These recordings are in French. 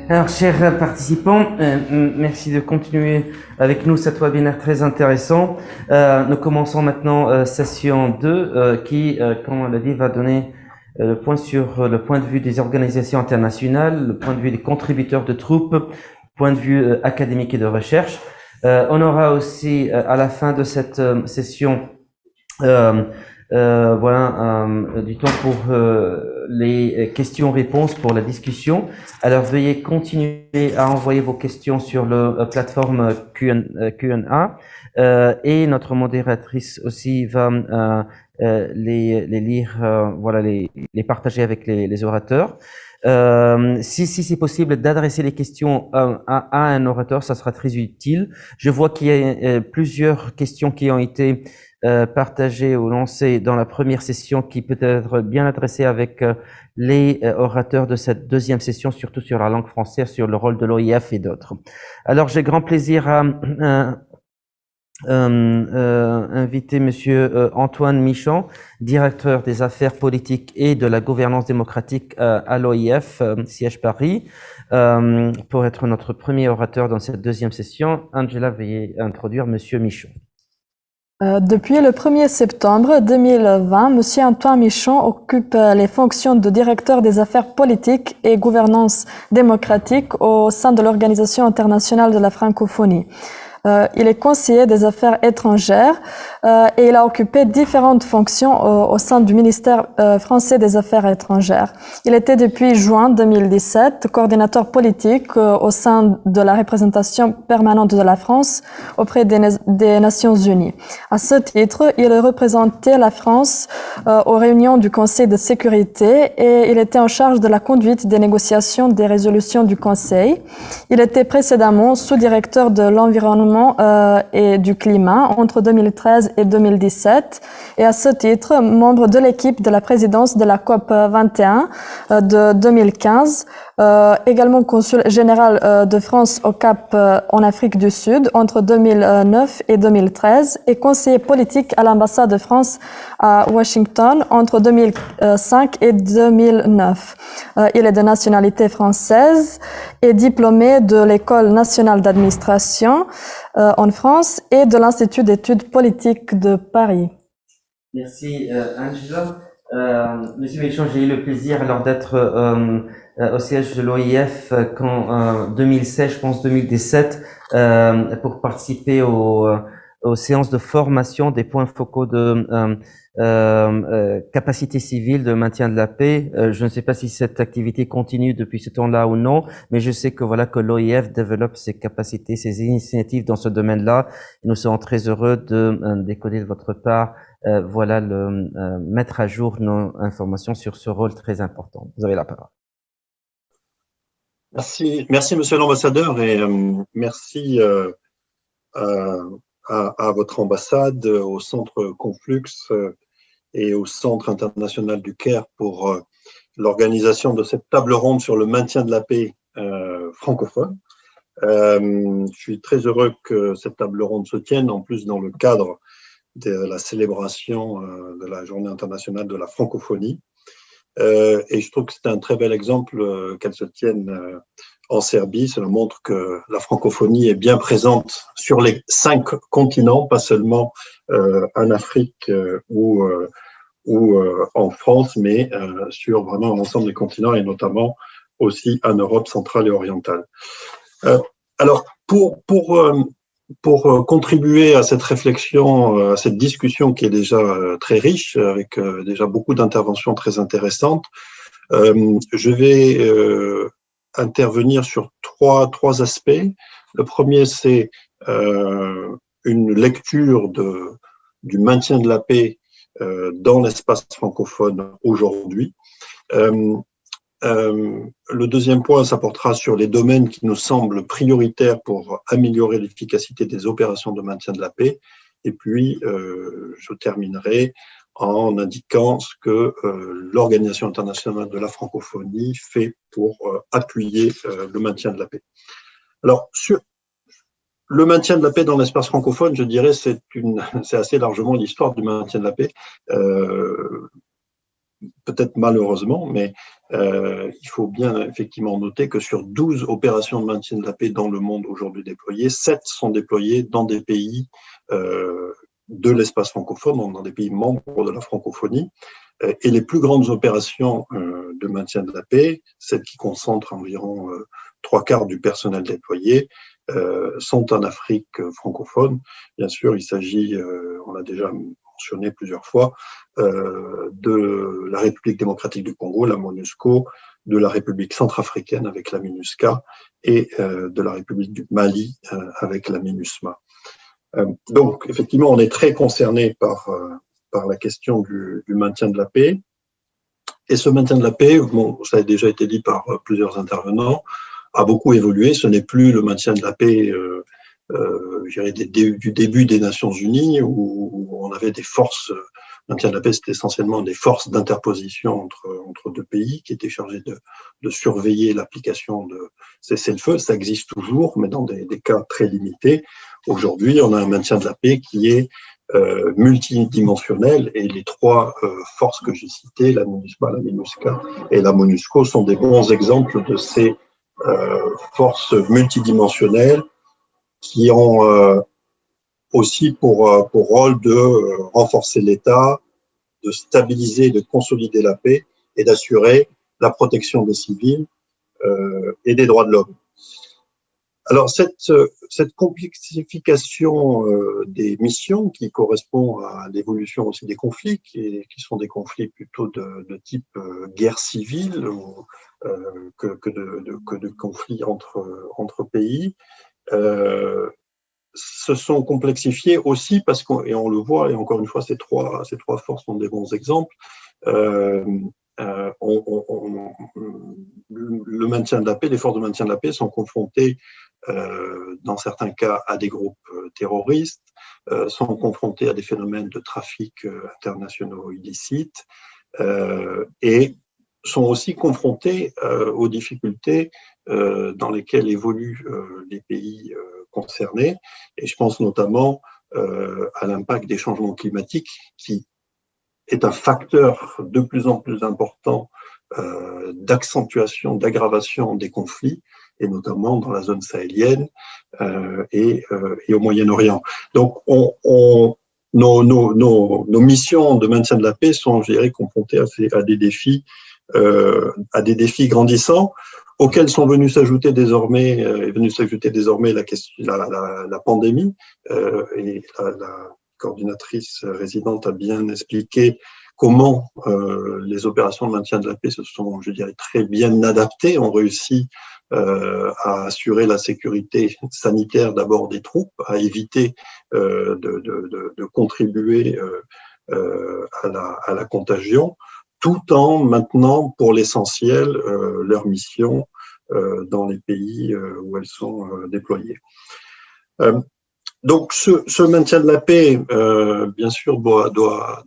Alors, chers participants, merci de continuer avec nous cet webinaire très intéressant. Nous commençons maintenant session 2 qui, comme on l'a dit, va donner le point sur le point de vue des organisations internationales, le point de vue des contributeurs de troupes, point de vue académique et de recherche. On aura aussi à la fin de cette session du temps pour les questions-réponses pour la discussion. Alors, veuillez continuer à envoyer vos questions sur la plateforme Q&A et notre modératrice aussi va les lire, les partager avec les orateurs. Si c'est possible d'adresser les questions à un orateur, ça sera très utile. Je vois qu'il y a plusieurs questions qui ont été partagées ou lancées dans la première session qui peut être bien adressée avec les orateurs de cette deuxième session, surtout sur la langue française, sur le rôle de l'OIF et d'autres. Alors, j'ai grand plaisir à inviter Monsieur Antoine Michon, directeur des affaires politiques et de la gouvernance démocratique à l'OIF, siège Paris, pour être notre premier orateur dans cette deuxième session. Angela, veuillez introduire Monsieur Michon. Depuis le 1er septembre 2020, Monsieur Antoine Michon occupe les fonctions de directeur des affaires politiques et gouvernance démocratique au sein de l'Organisation internationale de la francophonie. Il est conseiller des affaires étrangères et il a occupé différentes fonctions au sein du ministère français des Affaires étrangères. Il était depuis juin 2017 coordinateur politique au sein de la représentation permanente de la France auprès des Nations Unies. À ce titre, il représentait la France aux réunions du Conseil de sécurité et il était en charge de la conduite des négociations des résolutions du Conseil. Il était précédemment sous-directeur de l'environnement et du climat entre 2013 et 2017 et à ce titre membre de l'équipe de la présidence de la COP 21 de 2015, également consul général de France au Cap en Afrique du Sud entre 2009 et 2013 et conseiller politique à l'ambassade de France à Washington entre 2005 et 2009. Il est de nationalité française et diplômé de l'École nationale d'administration en France et de l'Institut d'études politiques de Paris. Merci Angela. Monsieur Michon, j'ai eu le plaisir alors d'être au siège de l'OIF qu'en 2016, je pense 2017, pour participer aux séances de formation des points focaux de capacité civile de maintien de la paix. Je ne sais pas si cette activité continue depuis ce temps-là ou non, mais je sais que voilà que l'OIF développe ses capacités, ses initiatives dans ce domaine-là. Nous serons très heureux de décoder de votre part mettre à jour nos informations sur ce rôle très important. Vous avez la parole. Merci Monsieur l'ambassadeur et merci à votre ambassade, au centre Conflux et au centre international du Caire pour l'organisation de cette table ronde sur le maintien de la paix francophone. Je suis très heureux que cette table ronde se tienne, en plus dans le cadre de la célébration de la Journée internationale de la francophonie. Et je trouve que c'est un très bel exemple qu'elle se tienne en Serbie. Cela montre que la francophonie est bien présente sur les 5 continents, pas seulement en Afrique ou en France, mais sur vraiment l'ensemble des continents et notamment aussi en Europe centrale et orientale. Alors, pour contribuer à cette réflexion, à cette discussion qui est déjà très riche, avec déjà beaucoup d'interventions très intéressantes, je vais intervenir sur trois aspects. Le premier, c'est une lecture du maintien de la paix dans l'espace francophone aujourd'hui. Le deuxième point, ça portera sur les domaines qui nous semblent prioritaires pour améliorer l'efficacité des opérations de maintien de la paix. Et puis, je terminerai en indiquant ce que l'Organisation internationale de la francophonie fait pour appuyer le maintien de la paix. Alors, sur le maintien de la paix dans l'espace francophone, je dirais, c'est assez largement l'histoire du maintien de la paix. peut-être malheureusement, mais il faut bien effectivement noter que sur 12 opérations de maintien de la paix dans le monde aujourd'hui déployées, 7 sont déployées dans des pays de l'espace francophone, donc dans des pays membres de la francophonie. Et les plus grandes opérations de maintien de la paix, celles qui concentrent environ 3/4 du personnel déployé, sont en Afrique francophone. Bien sûr, il s'agit, on l'a déjà mentionné plusieurs fois, de la République démocratique du Congo, la MONUSCO, de la République centrafricaine avec la MINUSCA et de la République du Mali avec la MINUSMA. Donc, effectivement, on est très concerné par la question du maintien de la paix. Et ce maintien de la paix, bon, ça a déjà été dit par plusieurs intervenants, a beaucoup évolué. Ce n'est plus le maintien de la paix je dirais du début des Nations Unies, où on avait des forces, le maintien de la paix, c'était essentiellement des forces d'interposition entre deux pays qui étaient chargées de surveiller l'application de cessez-le-feu. Ça existe toujours, mais dans des cas très limités. Aujourd'hui, on a un maintien de la paix qui est multidimensionnel, et les trois forces que j'ai citées, la MINUSMA, la MINUSCA et la MONUSCO, sont des bons exemples de ces forces multidimensionnelles qui ont aussi pour rôle de renforcer l'État, de stabiliser, de consolider la paix et d'assurer la protection des civils et des droits de l'homme. Alors, cette complexification des missions, qui correspond à l'évolution aussi des conflits, qui sont des conflits plutôt de type guerre civile que de conflits entre pays, se sont complexifiés aussi parce et on le voit, et encore une fois, ces trois forces sont des bons exemples. Le maintien de la paix, les forces de maintien de la paix sont confrontées dans certains cas à des groupes terroristes, sont confrontés à des phénomènes de trafic internationaux illicites et sont aussi confrontés aux difficultés dans lesquelles évoluent les pays concernés. Et je pense notamment à l'impact des changements climatiques, qui est un facteur de plus en plus important d'accentuation, d'aggravation des conflits, et notamment dans la zone sahélienne et au Moyen-Orient. Donc, nos missions de maintien de la paix sont, je dirais, confrontées à des défis grandissants, auxquels sont venus s'ajouter désormais, la pandémie, et la coordinatrice résidente a bien expliqué comment les opérations de maintien de la paix se sont, je dirais, très bien adaptées, ont réussi à assurer la sécurité sanitaire d'abord des troupes, à éviter de contribuer à la contagion, tout en maintenant pour l'essentiel leur mission dans les pays où elles sont déployées. Donc ce maintien de la paix, bien sûr, doit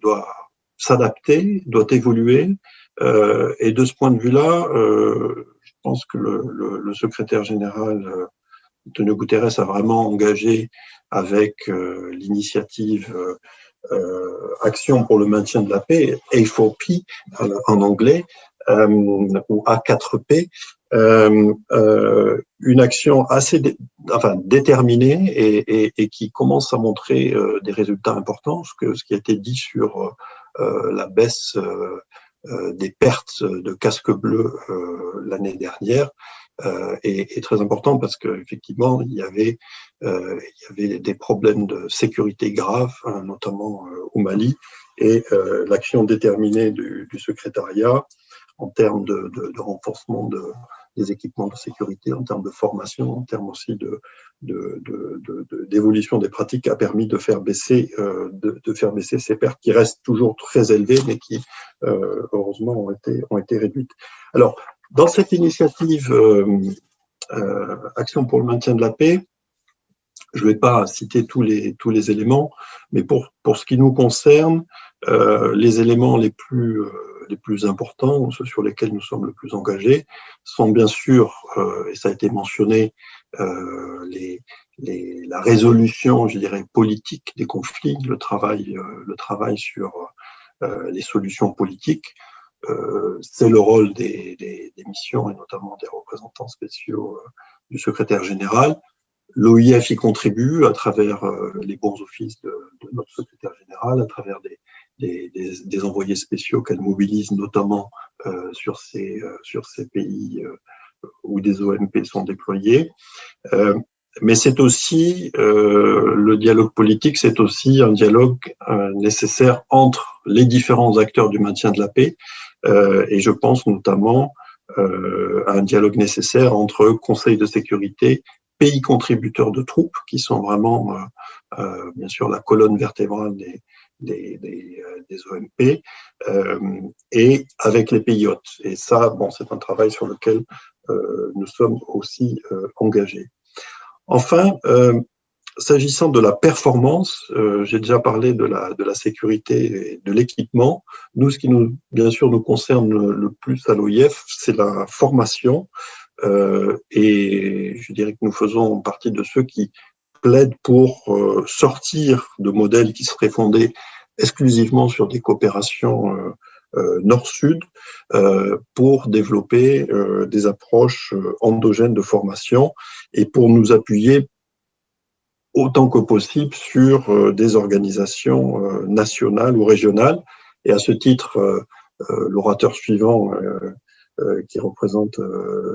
s'adapter, doit évoluer, et de ce point de vue-là, je pense que le secrétaire général Antonio Guterres a vraiment engagé avec l'initiative Action pour le maintien de la paix, A4P en anglais, ou A4P, une action assez déterminée et qui commence à montrer des résultats importants. Ce qui a été dit sur la baisse des pertes de casques bleus l'année dernière est très important, parce qu'effectivement, il y avait des problèmes de sécurité graves, notamment au Mali, et l'action déterminée du secrétariat en termes de renforcement des équipements de sécurité, en termes de formation, en termes aussi d'évolution des pratiques, a permis de faire baisser ces pertes qui restent toujours très élevées, mais qui heureusement ont été réduites. Alors, dans cette initiative Action pour le maintien de la paix, je ne vais pas citer tous les éléments, mais pour ce qui nous concerne, les éléments les plus importants, ceux sur lesquels nous sommes le plus engagés, sont bien sûr, et ça a été mentionné, la résolution, je dirais, politique des conflits, le travail sur les solutions politiques. c'est le rôle des missions et notamment des représentants spéciaux du secrétaire général. L'OIF y contribue à travers les bons offices de notre secrétaire général, à travers des envoyés spéciaux qu'elle mobilise notamment sur ces pays où des OMP sont déployés. Mais c'est aussi, le dialogue politique, c'est aussi un dialogue nécessaire entre les différents acteurs du maintien de la paix, et je pense notamment à un dialogue nécessaire entre Conseil de sécurité, pays contributeurs de troupes, qui sont vraiment, bien sûr, la colonne vertébrale des OMP, et avec les pays hôtes. Et ça, bon, c'est un travail sur lequel nous sommes aussi engagés. Enfin, s'agissant de la performance, j'ai déjà parlé de la sécurité et de l'équipement. Nous, ce qui bien sûr, nous concerne le plus à l'OIF, c'est la formation. Et je dirais que nous faisons partie de ceux qui plaident pour sortir de modèles qui seraient fondés exclusivement sur des coopérations nord-sud, pour développer des approches endogènes de formation et pour nous appuyer autant que possible sur des organisations nationales ou régionales. Et à ce titre, l'orateur suivant, qui représente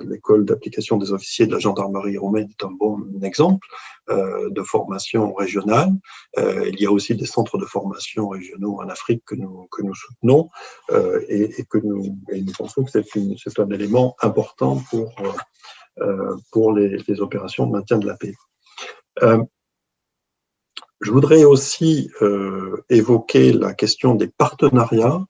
l'école d'application des officiers de la gendarmerie roumaine, est un bon exemple de formation régionale. Il y a aussi des centres de formation régionaux en Afrique que nous soutenons, et nous pensons que c'est un élément important pour les opérations de maintien de la paix. Je voudrais aussi évoquer la question des partenariats.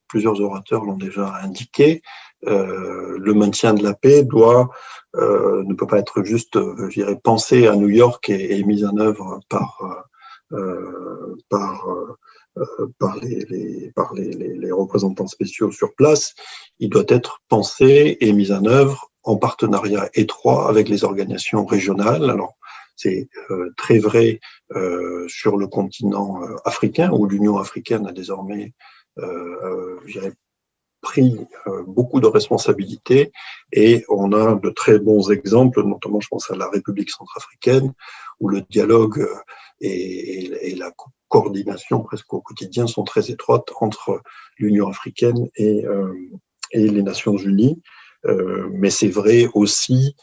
Plusieurs orateurs l'ont déjà indiqué. Le maintien de la paix ne peut pas être juste, je dirais, pensé à New York et mis en œuvre par les représentants spéciaux sur place. Il doit être pensé et mis en œuvre en partenariat étroit avec les organisations régionales. Alors, c'est très vrai sur le continent africain, où l'Union africaine a désormais pris beaucoup de responsabilités, et on a de très bons exemples, notamment je pense à la République centrafricaine, où le dialogue et la coordination presque au quotidien sont très étroites entre l'Union africaine et les Nations unies. Mais c'est vrai aussi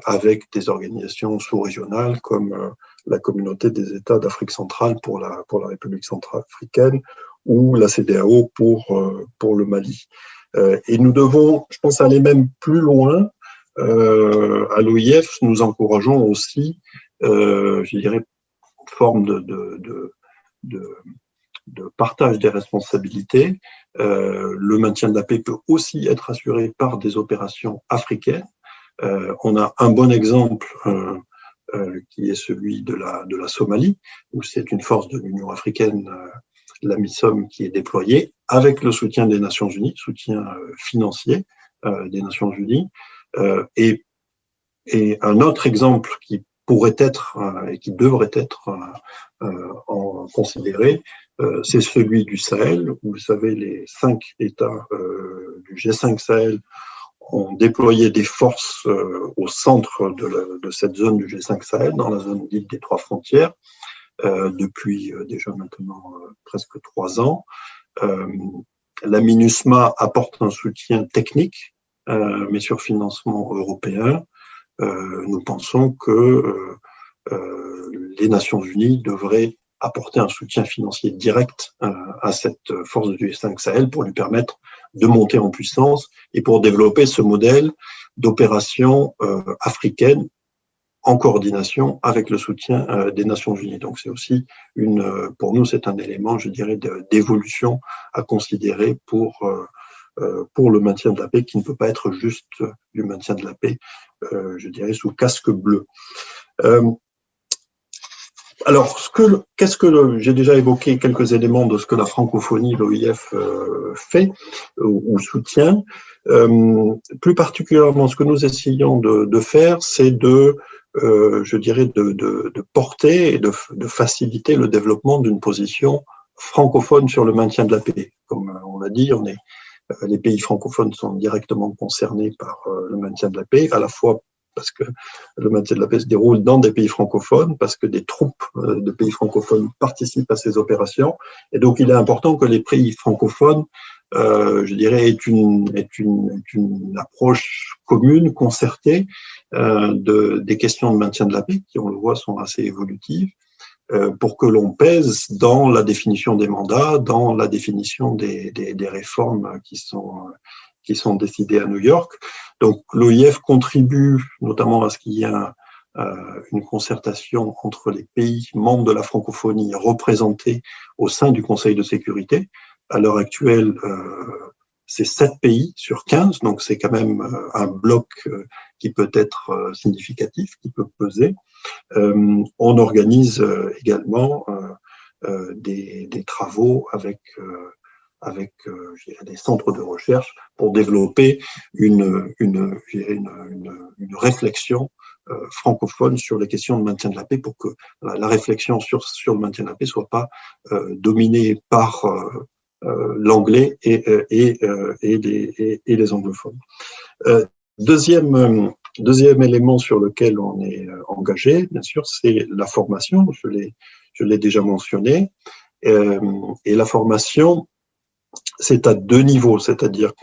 avec des organisations sous-régionales comme la Communauté des États d'Afrique centrale pour la République centrafricaine, ou la CEDEAO pour le Mali. Et nous devons, je pense, aller même plus loin. À l'OIF, nous encourageons aussi, je dirais, une forme de partage des responsabilités. Le maintien de la paix peut aussi être assuré par des opérations africaines. On a un bon exemple qui est celui de la Somalie, où c'est une force de l'Union africaine, la MISOM, qui est déployée avec le soutien des Nations unies, soutien financier des Nations unies. Et un autre exemple qui pourrait être et qui devrait être considéré, c'est celui du Sahel, où vous savez, les 5 États du G5 Sahel ont déployé des forces au centre de cette zone du G5 Sahel, dans la zone dite des 3 frontières, depuis déjà maintenant presque 3 ans. La MINUSMA apporte un soutien technique, mais sur financement européen. Nous pensons que les Nations unies devraient apporter un soutien financier direct à cette force du G5 Sahel pour lui permettre de monter en puissance et pour développer ce modèle d'opération africaine en coordination avec le soutien des Nations unies. Donc c'est aussi pour nous, c'est un élément, je dirais, d'évolution à considérer pour le maintien de la paix, qui ne peut pas être juste du maintien de la paix, je dirais, sous casque bleu. Alors, j'ai déjà évoqué quelques éléments de ce que la francophonie, l'OIF, fait ou soutient. Plus particulièrement, ce que nous essayons de faire, c'est je dirais, de porter et de faciliter le développement d'une position francophone sur le maintien de la paix. Comme on l'a dit, les pays francophones sont directement concernés par le maintien de la paix, à la fois parce que le maintien de la paix se déroule dans des pays francophones, parce que des troupes de pays francophones participent à ces opérations. Et donc, il est important que les pays francophones, je dirais, aient une approche commune, concertée des questions de maintien de la paix, qui, on le voit, sont assez évolutives, pour que l'on pèse dans la définition des mandats, dans la définition des réformes qui sont décidées à New York. Donc l'OIF contribue notamment à ce qu'il y ait une concertation entre les pays membres de la francophonie représentés au sein du Conseil de sécurité. À l'heure actuelle, c'est 7 pays sur 15, donc c'est quand même un bloc qui peut être significatif, qui peut peser. On organise également des travaux avec des centres de recherche pour développer une réflexion francophone sur les questions de maintien de la paix, pour que la réflexion sur le maintien de la paix ne soit pas dominée par l'anglais et les anglophones. Deuxième élément sur lequel on est engagé, bien sûr, c'est la formation. Je l'ai déjà mentionné. Et la formation, c'est à 2 niveaux, c'est-à-dire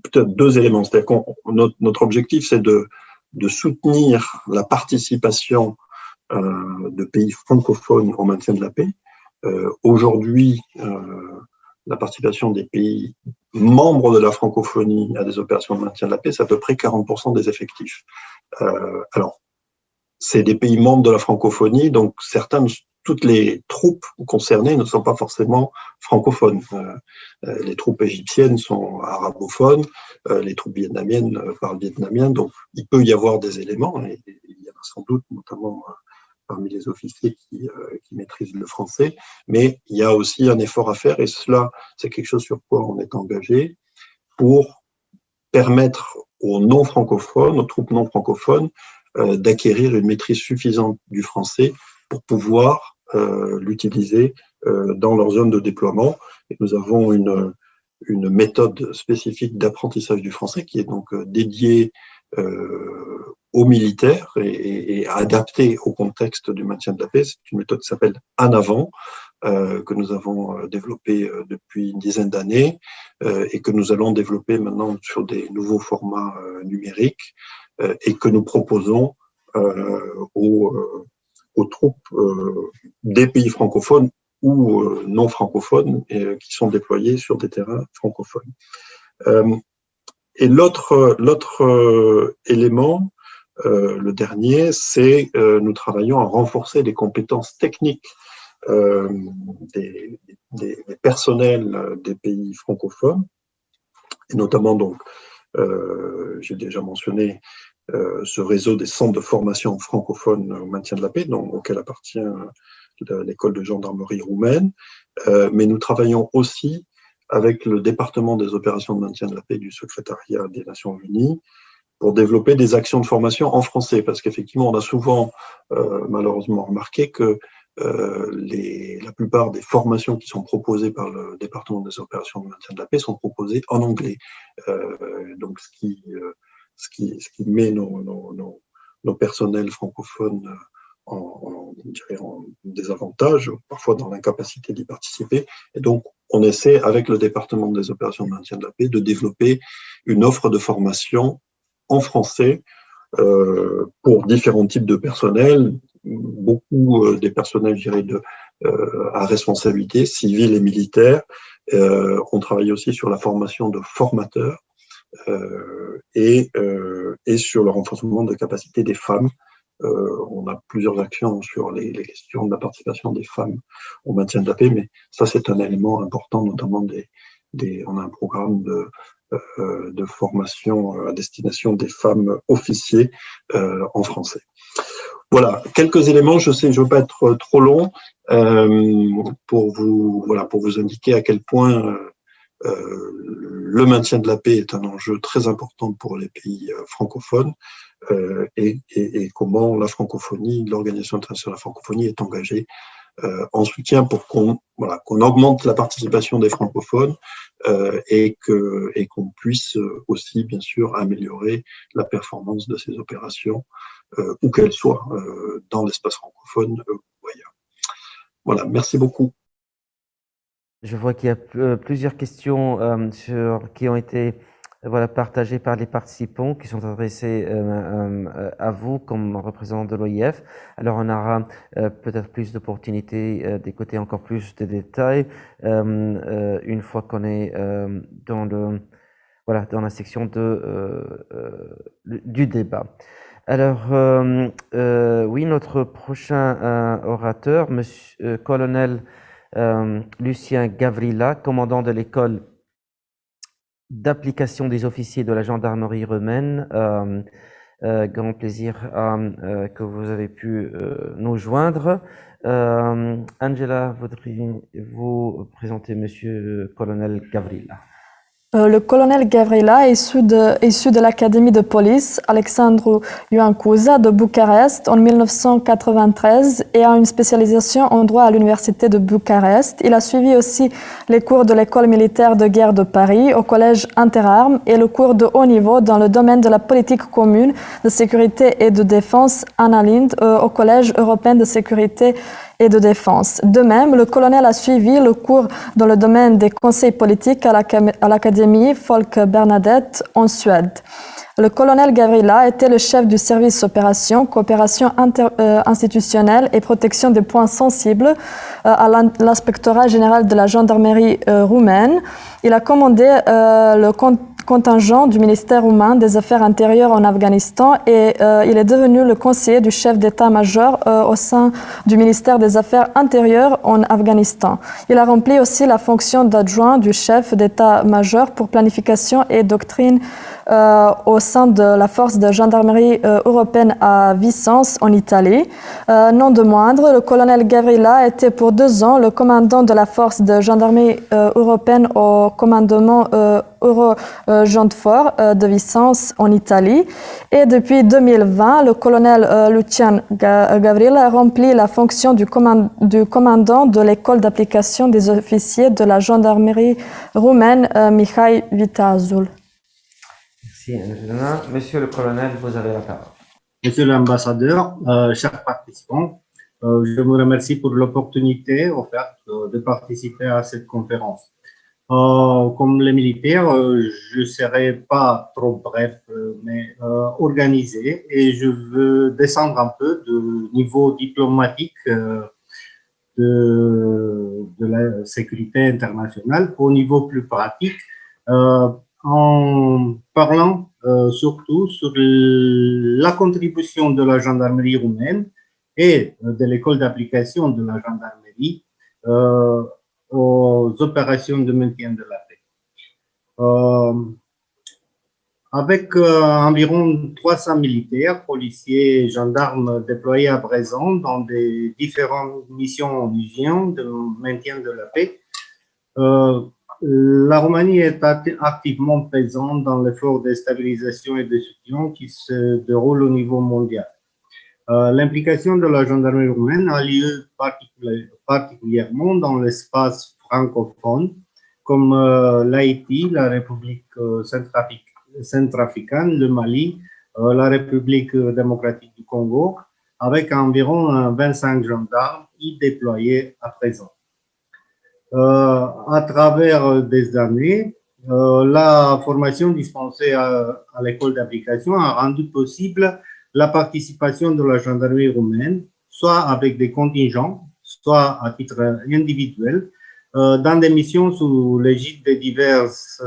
peut-être 2 éléments. C'est-à-dire notre objectif, c'est de soutenir la participation de pays francophones au maintien de la paix. Aujourd'hui, la participation des pays membres de la francophonie à des opérations de maintien de la paix, c'est à peu près 40% des effectifs. Alors, c'est des pays membres de la francophonie, donc toutes les troupes concernées ne sont pas forcément francophones. Les troupes égyptiennes sont arabophones, les troupes vietnamiennes parlent vietnamien, donc il peut y avoir des éléments, et il y en a sans doute, notamment parmi les officiers qui maîtrisent le français, mais il y a aussi un effort à faire, et cela, c'est quelque chose sur quoi on est engagé, pour permettre aux non-francophones, aux troupes non-francophones, d'acquérir une maîtrise suffisante du français pour pouvoir l'utiliser dans leur zone de déploiement. Et nous avons une méthode spécifique d'apprentissage du français qui est donc dédiée aux militaires et adaptée au contexte du maintien de la paix. C'est une méthode qui s'appelle En Avant, que nous avons développée depuis une dizaine d'années et que nous allons développer maintenant sur des nouveaux formats numériques et que nous proposons aux troupes des pays francophones ou non francophones qui sont déployés sur des terrains francophones. Et l'autre élément, le dernier, c'est nous travaillons à renforcer les compétences techniques des personnels des pays francophones, et notamment donc, j'ai déjà mentionné ce réseau des centres de formation francophones au maintien de la paix, auquel appartient l'école de gendarmerie roumaine, mais nous travaillons aussi avec le département des opérations de maintien de la paix du secrétariat des Nations Unies pour développer des actions de formation en français, parce qu'effectivement, on a souvent malheureusement remarqué que la plupart des formations qui sont proposées par le département des opérations de maintien de la paix sont proposées en anglais. Donc, ce qui met nos personnels francophones en désavantage, parfois dans l'incapacité d'y participer. Et donc, on essaie, avec le département des opérations de maintien de la paix, de développer une offre de formation en français pour différents types de personnel, beaucoup des personnels, je dirais, à responsabilité civile et militaire. On travaille aussi sur la formation de formateurs et sur le renforcement de capacités des femmes. On a plusieurs actions sur les questions de la participation des femmes au maintien de la paix, mais ça, c'est un élément important, notamment on a un programme de formation à destination des femmes officiers en français. Voilà, quelques éléments, je sais, je ne veux pas être trop long, pour vous indiquer à quel point le maintien de la paix est un enjeu très important pour les pays francophones et comment la francophonie, l'Organisation internationale de la francophonie est engagée en soutien pour qu'on augmente la participation des francophones et qu'on puisse aussi, bien sûr, améliorer la performance de ces opérations, où qu'elles soient, dans l'espace francophone ou ailleurs. Voilà, merci beaucoup. Je vois qu'il y a plusieurs questions qui ont été partagées par les participants, qui sont adressées à vous comme représentant de l'OIF. Alors, on aura peut-être plus d'opportunités d'écouter encore plus de détails une fois qu'on est dans la section du débat. Alors, oui, notre prochain orateur, monsieur colonel Lucien Gavrila, commandant de l'école d'application des officiers de la gendarmerie roumaine. Grand plaisir que vous avez pu nous joindre. Angela, voudriez-vous présenter monsieur colonel Gavrila? Le colonel Gavrila est issu de l'académie de police Alexandru Ioan-Cuza de Bucarest en 1993 et a une spécialisation en droit à l'université de Bucarest. Il a suivi aussi les cours de l'école militaire de guerre de Paris au collège Interarmes et le cours de haut niveau dans le domaine de la politique commune de sécurité et de défense Anna Lindh au collège européen de sécurité et de défense. De même, le colonel a suivi le cours dans le domaine des conseils politiques à l'Académie Folke Bernadette en Suède. Le colonel Gavrila était le chef du service opération, coopération institutionnelle et protection des points sensibles à l'inspectorat général de la gendarmerie roumaine. Il a commandé le contingent du ministère roumain des Affaires intérieures en Afghanistan et il est devenu le conseiller du chef d'état-major au sein du ministère des Affaires intérieures en Afghanistan. Il a rempli aussi la fonction d'adjoint du chef d'état-major pour planification et doctrine au sein de la force de gendarmerie européenne à Vicence en Italie. Non de moindre, le colonel Gavrila était pour 2 ans le commandant de la force de gendarmerie européenne au commandement Euro-Genfort de Vicence en Italie. Et depuis 2020, le colonel Lucian Gavrila remplit la fonction du commandant de l'école d'application des officiers de la gendarmerie roumaine Mihai Viteazul. Merci, Angela. Monsieur le colonel, vous avez la parole. Monsieur l'ambassadeur, chers participants, je vous remercie pour l'opportunité offerte de participer à cette conférence. Comme les militaires, je ne serai pas trop bref, mais organisé, et je veux descendre un peu du niveau diplomatique de la sécurité internationale au niveau plus pratique, en parlant surtout sur la contribution de la gendarmerie roumaine et de l'école d'application de la gendarmerie aux opérations de maintien de la paix. Avec environ 300 militaires, policiers et gendarmes déployés à présent dans des différentes missions en vision de maintien de la paix, la Roumanie est activement présente dans l'effort de stabilisation et de soutien qui se déroule au niveau mondial. L'implication de la gendarmerie roumaine a lieu particulièrement dans l'espace francophone, comme l'Haïti, la République centrafricaine, le Mali, la République démocratique du Congo, avec environ 25 gendarmes y déployés à présent. À travers des années, la formation dispensée à l'école d'application a rendu possible la participation de la gendarmerie roumaine, soit avec des contingents, soit à titre individuel, dans des missions sous l'égide de diverses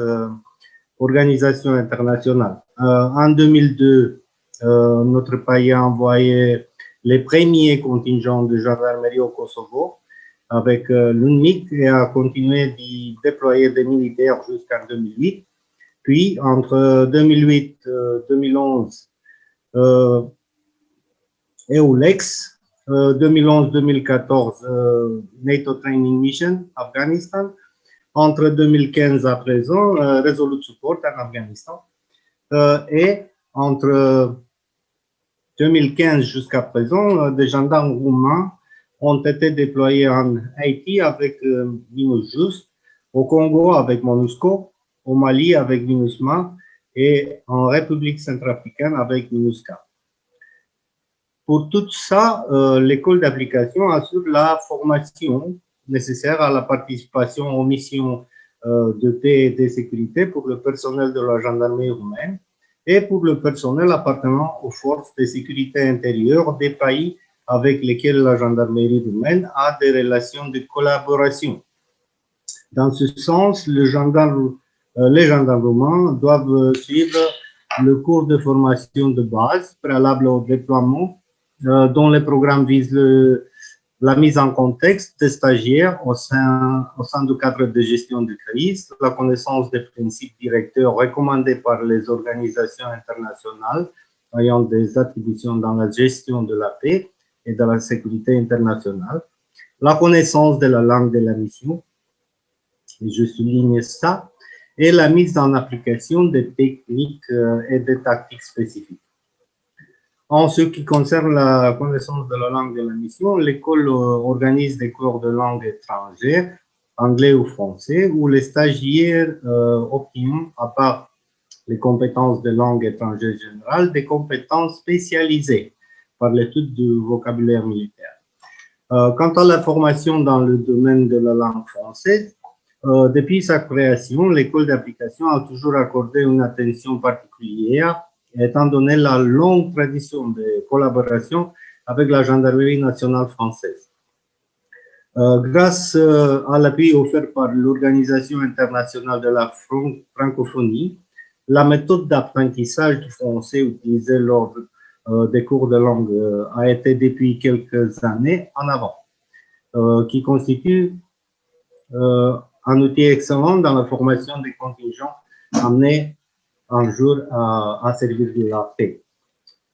organisations internationales. En 2002, notre pays a envoyé les premiers contingents de gendarmerie au Kosovo avec l'UNMIK et a continué d'y déployer des militaires jusqu'en 2008. Puis, entre 2008 et 2011, EULEX, 2011-2014, NATO Training Mission, Afghanistan, entre 2015 à présent, Resolute Support en Afghanistan, et entre 2015 jusqu'à présent, des gendarmes roumains ont été déployés en Haïti avec MINUSJUST, au Congo avec MONUSCO, au Mali avec MINUSMA et en République centrafricaine avec MINUSCA. Pour tout ça, l'école d'application assure la formation nécessaire à la participation aux missions de paix et de sécurité pour le personnel de la gendarmerie roumaine et pour le personnel appartenant aux forces de sécurité intérieure des pays avec lesquels la gendarmerie roumaine a des relations de collaboration. Dans ce sens, les gendarmes roumains doivent suivre le cours de formation de base préalable au déploiement dont le programme vise la mise en contexte des stagiaires au sein du cadre de gestion de crise, la connaissance des principes directeurs recommandés par les organisations internationales ayant des attributions dans la gestion de la paix et de la sécurité internationale, la connaissance de la langue de la mission, et je souligne ça, et la mise en application des techniques et des tactiques spécifiques. En ce qui concerne la connaissance de la langue de la mission, l'école organise des cours de langue étrangère, anglais ou français, où les stagiaires obtiennent, à part les compétences de langue étrangère générale, des compétences spécialisées par l'étude du vocabulaire militaire. Quant à la formation dans le domaine de la langue française, depuis sa création, l'école d'application a toujours accordé une attention particulière étant donné la longue tradition de collaboration avec la gendarmerie nationale française. Grâce à l'appui offert par l'Organisation internationale de la francophonie, la méthode d'apprentissage du français utilisée lors des cours de langue a été depuis quelques années en avant, qui constitue un outil excellent dans la formation des contingents amenés un jour à servir de la paix.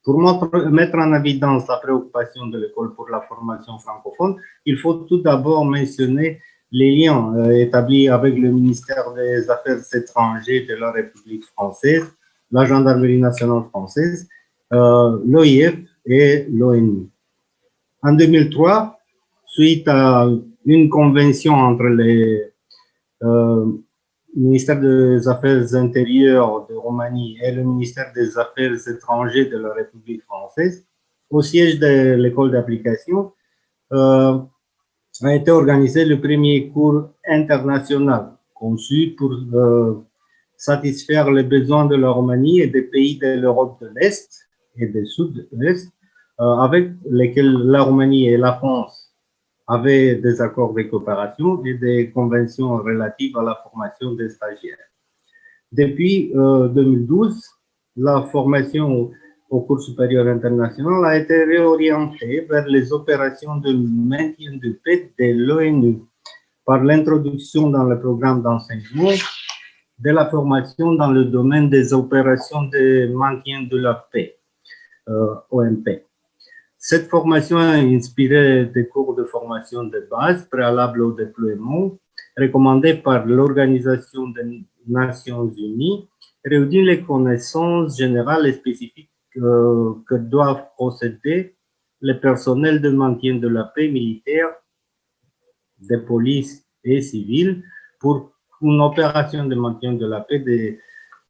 Pour mettre en évidence la préoccupation de l'école pour la formation francophone, il faut tout d'abord mentionner les liens établis avec le ministère des Affaires étrangères de la République française, la Gendarmerie nationale française, l'OIF et l'ONU. En 2003, suite à une convention entre les ministère des Affaires intérieures de Roumanie et le ministère des Affaires étrangères de la République française, au siège de l'école d'application, a été organisé le premier cours international conçu pour satisfaire les besoins de la Roumanie et des pays de l'Europe de l'Est et du Sud-Est, avec lesquels la Roumanie et la France avaient des accords de coopération et des conventions relatives à la formation des stagiaires. Depuis 2012, la formation au cours supérieur international a été réorientée vers les opérations de maintien de paix de l'ONU par l'introduction dans le programme d'enseignement de la formation dans le domaine des opérations de maintien de la paix, OMP. Cette formation a inspiré des cours de formation de base préalables au déploiement, recommandés par l'Organisation des Nations Unies, réunit les connaissances générales et spécifiques que doivent posséder les personnels de maintien de la paix militaire, de police et civile pour qu'une opération de maintien de la paix des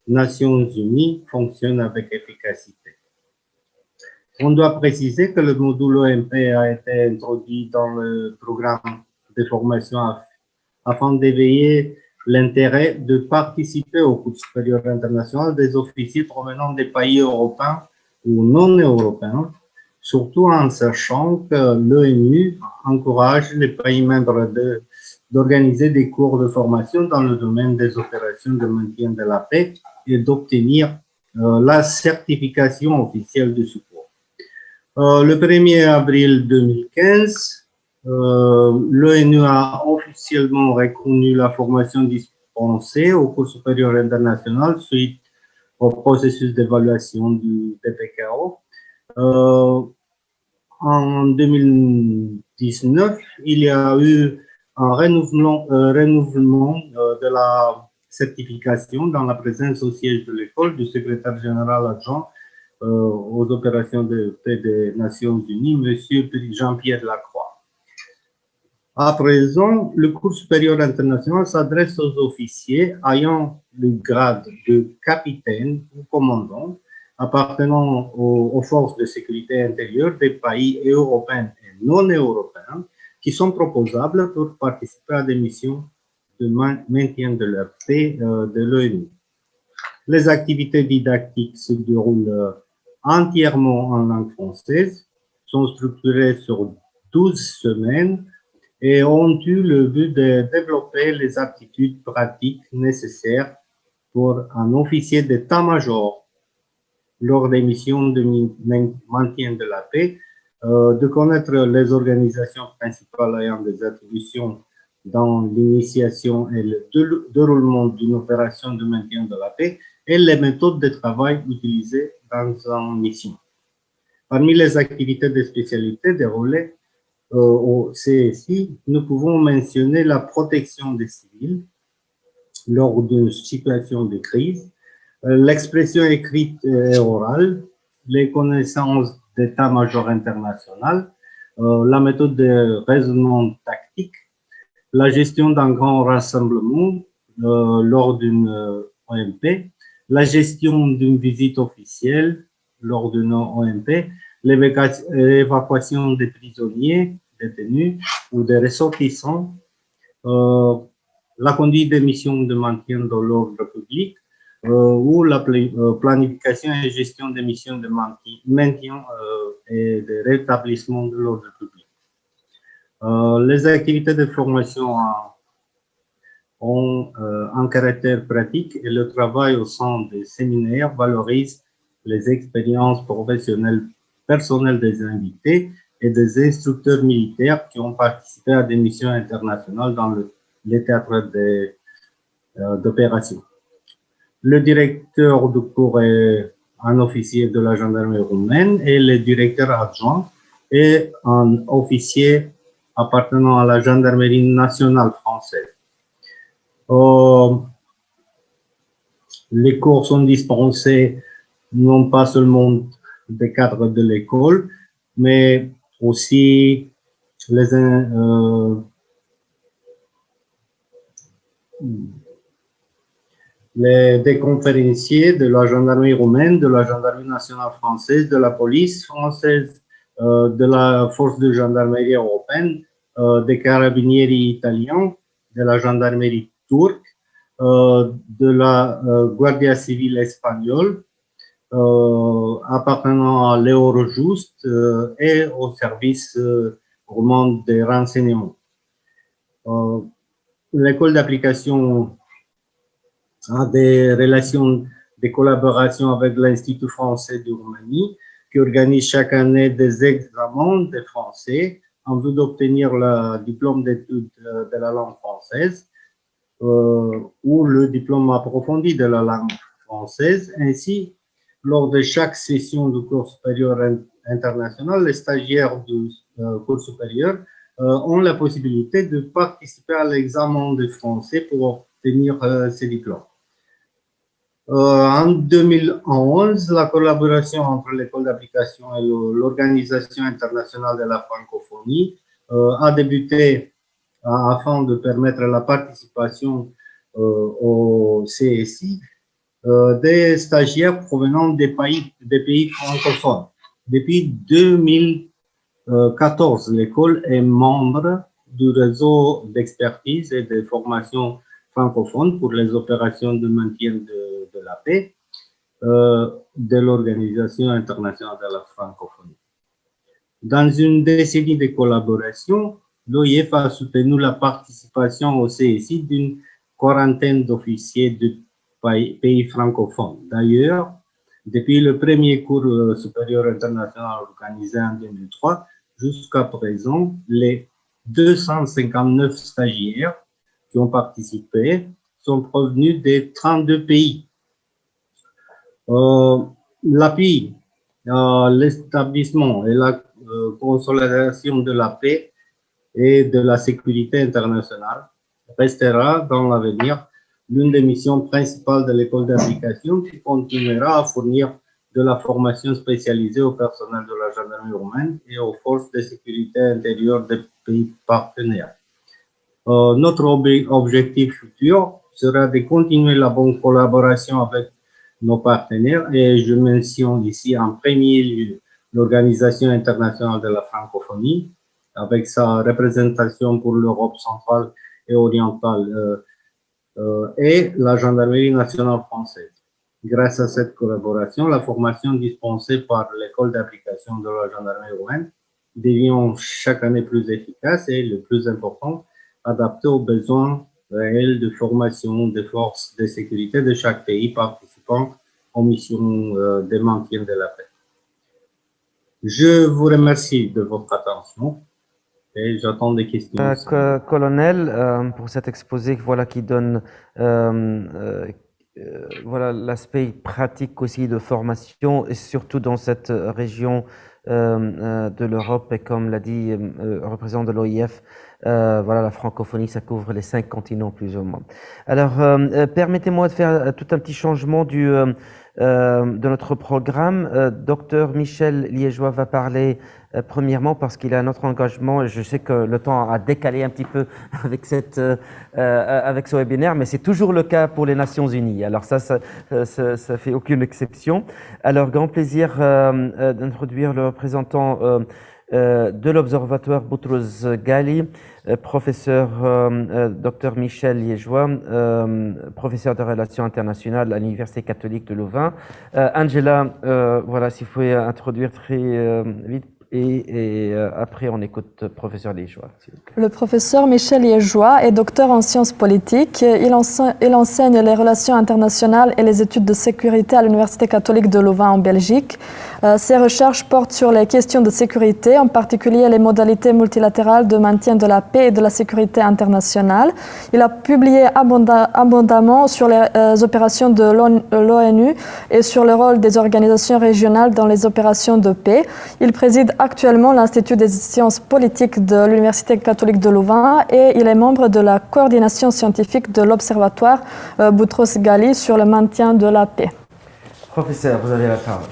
Nations Unies fonctionne avec efficacité. On doit préciser que le module OMP a été introduit dans le programme de formation afin d'éveiller l'intérêt de participer au cours supérieur international des officiers provenant des pays européens ou non européens, surtout en sachant que l'ONU encourage les pays membres d'organiser des cours de formation dans le domaine des opérations de maintien de la paix et d'obtenir la certification officielle de secours. Le 1er avril 2015, l'ONU a officiellement reconnu la formation dispensée au cours supérieur international suite au processus d'évaluation du DPKO. En 2019, il y a eu un renouvellement de la certification dans la présence au siège de l'école du secrétaire général adjoint aux opérations de paix des Nations Unies, M. Jean-Pierre Lacroix. À présent, le cours supérieur international s'adresse aux officiers ayant le grade de capitaine ou commandant appartenant aux forces de sécurité intérieure des pays européens et non européens qui sont proposables pour participer à des missions de maintien de la paix de l'ONU. Les activités didactiques se déroulent entièrement en langue française, sont structurées sur 12 semaines et ont eu le but de développer les aptitudes pratiques nécessaires pour un officier d'état-major lors des missions de maintien de la paix, de connaître les organisations principales ayant des attributions dans l'initiation et le déroulement d'une opération de maintien de la paix et les méthodes de travail utilisées dans une mission. Parmi les activités de spécialité déroulées au CSI, nous pouvons mentionner la protection des civils lors d'une situation de crise, l'expression écrite et orale, les connaissances d'état-major international, la méthode de raisonnement tactique, la gestion d'un grand rassemblement lors d'une OMP, la gestion d'une visite officielle lors d'une OMP, l'évacuation des prisonniers, détenus ou des ressortissants, la conduite des missions de maintien de l'ordre public ou la planification et gestion des missions de maintien et de rétablissement de l'ordre public. Les activités de formation ont un caractère pratique et le travail au sein des séminaires valorise les expériences professionnelles personnelles des invités et des instructeurs militaires qui ont participé à des missions internationales dans les théâtres d'opération. Le directeur du cours est un officier de la gendarmerie roumaine et le directeur adjoint est un officier appartenant à la gendarmerie nationale française. Les cours sont dispensés non pas seulement des cadres de l'école, mais aussi des conférenciers de la gendarmerie roumaine, de la gendarmerie nationale française, de la police française, de la force de gendarmerie européenne, des carabinieri italiens, de la gendarmerie turque, de la Guardia civile espagnole, appartenant à l'Eurojust et au service roumain des renseignements. L'école d'application a des relations de collaboration avec l'Institut français de Roumanie, qui organise chaque année des examens de français en vue d'obtenir le diplôme d'études de la langue française ou le diplôme approfondi de la langue française. Ainsi, lors de chaque session du cours supérieur international, les stagiaires du cours supérieur ont la possibilité de participer à l'examen de français pour obtenir ces diplômes. En 2011, la collaboration entre l'école d'application et l'Organisation internationale de la francophonie a débuté afin de permettre la participation au CSI des stagiaires provenant des pays francophones. Depuis 2014, l'école est membre du réseau d'expertise et de formation francophone pour les opérations de maintien de la paix de l'Organisation internationale de la francophonie. Dans une décennie de collaboration, l'OIF a soutenu la participation au CSI d'une quarantaine d'officiers de pays francophones. D'ailleurs, depuis le premier cours supérieur international organisé en 2003 jusqu'à présent, les 259 stagiaires qui ont participé sont provenus des 32 pays. L'appui à l'établissement et la consolidation de la paix et de la sécurité internationale restera dans l'avenir l'une des missions principales de l'école d'application qui continuera à fournir de la formation spécialisée au personnel de la gendarmerie roumaine et aux forces de sécurité intérieure des pays partenaires. Notre objectif futur sera de continuer la bonne collaboration avec nos partenaires et je mentionne ici en premier lieu l'Organisation internationale de la francophonie avec sa représentation pour l'Europe centrale et orientale et la Gendarmerie nationale française. Grâce à cette collaboration, la formation dispensée par l'école d'application de la gendarmerie roumaine devient chaque année plus efficace et, le plus important, adaptée aux besoins réels de formation des forces de sécurité de chaque pays participant aux missions de maintien de la paix. Je vous remercie de votre attention et j'attends des questions. Colonel, pour cet exposé voilà, qui donne voilà, l'aspect pratique aussi de formation, et surtout dans cette région de l'Europe, et comme l'a dit le représentant de l'OIF, voilà, la francophonie, ça couvre les 5 continents plus ou moins. Alors, permettez-moi de faire tout un petit changement de notre programme. Docteur Michel Liégeois va parler premièrement parce qu'il a un autre engagement. Je sais que le temps a décalé un petit peu avec ce webinaire, mais c'est toujours le cas pour les Nations Unies. Alors ça fait aucune exception. Alors, grand plaisir d'introduire le représentant de l'Observatoire Boutros Ghali, professeur Dr Michel Liégeois, professeur de relations internationales à l'Université catholique de Louvain. Angela, voilà, si vous pouvez introduire très vite. Et après, on écoute le professeur Liégeois. Le professeur Michel Liégeois est docteur en sciences politiques. Il enseigne les relations internationales et les études de sécurité à l'Université catholique de Louvain en Belgique. Ses recherches portent sur les questions de sécurité, en particulier les modalités multilatérales de maintien de la paix et de la sécurité internationale. Il a publié abondamment sur les opérations de l'ONU et sur le rôle des organisations régionales dans les opérations de paix. Il préside actuellement l'Institut des sciences politiques de l'Université catholique de Louvain et il est membre de la coordination scientifique de l'Observatoire Boutros Ghali sur le maintien de la paix. Professeur, vous avez la parole.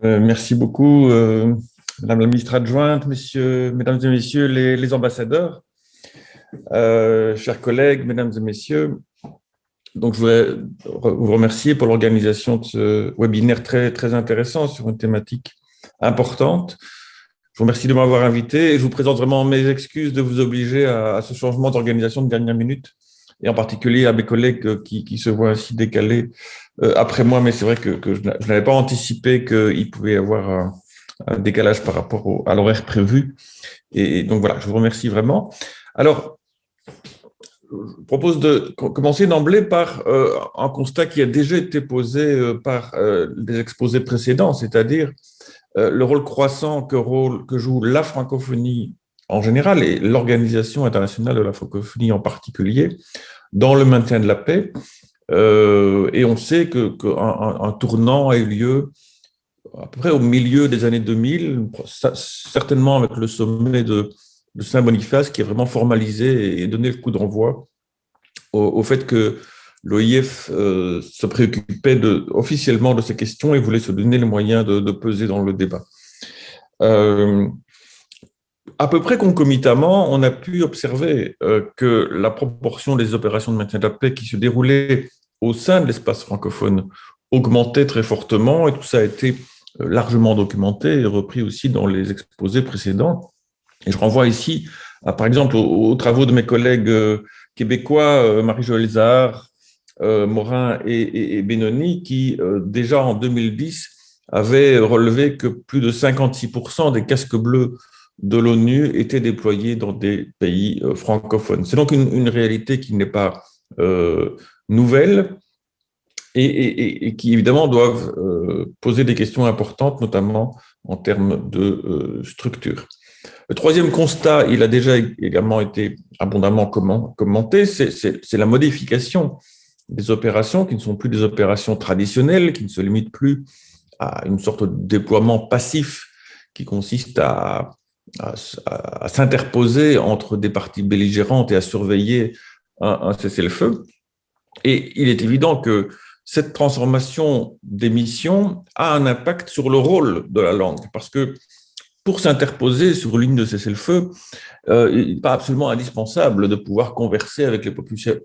Merci beaucoup, Madame la ministre adjointe, Mesdames et Messieurs les ambassadeurs, chers collègues, Mesdames et Messieurs. Donc, je voudrais vous remercier pour l'organisation de ce webinaire très, très intéressant sur une thématique importante. Je vous remercie de m'avoir invité et je vous présente vraiment mes excuses de vous obliger à ce changement d'organisation de dernière minute, et en particulier à mes collègues qui se voient ainsi décalés après moi, mais c'est vrai que je n'avais pas anticipé qu'il pouvait y avoir un décalage par rapport à l'horaire prévu. Et donc voilà, je vous remercie vraiment. Alors, je propose de commencer d'emblée par un constat qui a déjà été posé par des exposés précédents, c'est-à-dire le rôle croissant que joue la francophonie en général et l'Organisation internationale de la francophonie en particulier dans le maintien de la paix. Et on sait qu'un tournant a eu lieu à peu près au milieu des années 2000, certainement avec le sommet de Saint-Boniface qui a vraiment formalisé et donné le coup d'envoi au fait que l'OIF se préoccupait officiellement de ces questions et voulait se donner les moyens de peser dans le débat. À peu près concomitamment, on a pu observer que la proportion des opérations de maintien de la paix qui se déroulaient au sein de l'espace francophone augmentait très fortement, et tout ça a été largement documenté et repris aussi dans les exposés précédents. Et je renvoie ici, par exemple, aux travaux de mes collègues québécois, Marie-Joëlle Zahar, Morin et Benoni, qui déjà en 2010 avaient relevé que plus de 56% des casques bleus de l'ONU étaient déployés dans des pays francophones. C'est donc une réalité qui n'est pas nouvelle et qui évidemment doivent poser des questions importantes, notamment en termes de structure. Le troisième constat, il a déjà également été abondamment commenté, c'est la modification des opérations qui ne sont plus des opérations traditionnelles, qui ne se limitent plus à une sorte de déploiement passif qui consiste à s'interposer entre des parties belligérantes et à surveiller un cessez-le-feu. Et il est évident que cette transformation des missions a un impact sur le rôle de la langue, parce que pour s'interposer sur une ligne de cessez-le-feu, il n'est pas absolument indispensable de pouvoir converser avec les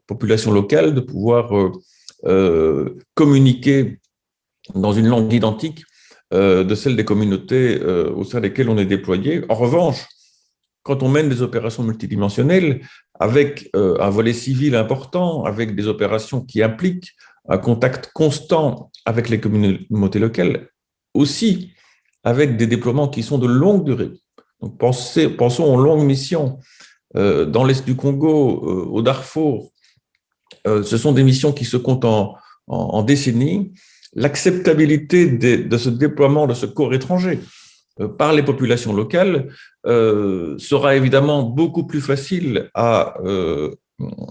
populations locales, de pouvoir communiquer dans une langue identique de celle des communautés au sein desquelles on est déployé. En revanche, quand on mène des opérations multidimensionnelles avec un volet civil important, avec des opérations qui impliquent un contact constant avec les communautés locales, aussi avec des déploiements qui sont de longue durée. Donc pensons aux longues missions dans l'Est du Congo, au Darfour. Ce sont des missions qui se comptent en décennies. L'acceptabilité de ce déploiement de ce corps étranger par les populations locales sera évidemment beaucoup plus facile à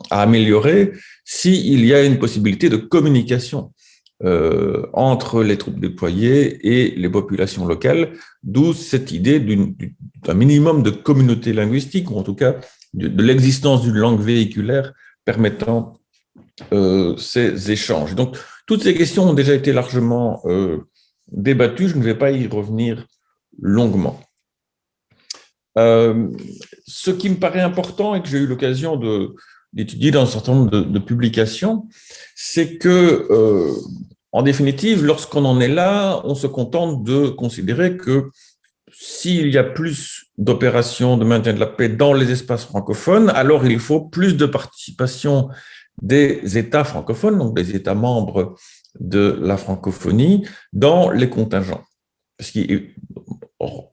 améliorer s'il y a une possibilité de communication entre les troupes déployées et les populations locales, d'où cette idée d'un minimum de communauté linguistique, ou en tout cas de l'existence d'une langue véhiculaire permettant ces échanges. Donc, toutes ces questions ont déjà été largement débattues, je ne vais pas y revenir longuement. Ce qui me paraît important et que j'ai eu l'occasion d'étudier dans un certain nombre de publications, c'est que, en définitive, lorsqu'on en est là, on se contente de considérer que s'il y a plus d'opérations de maintien de la paix dans les espaces francophones, alors il faut plus de participation des États francophones, donc des États membres de la francophonie, dans les contingents, ce qui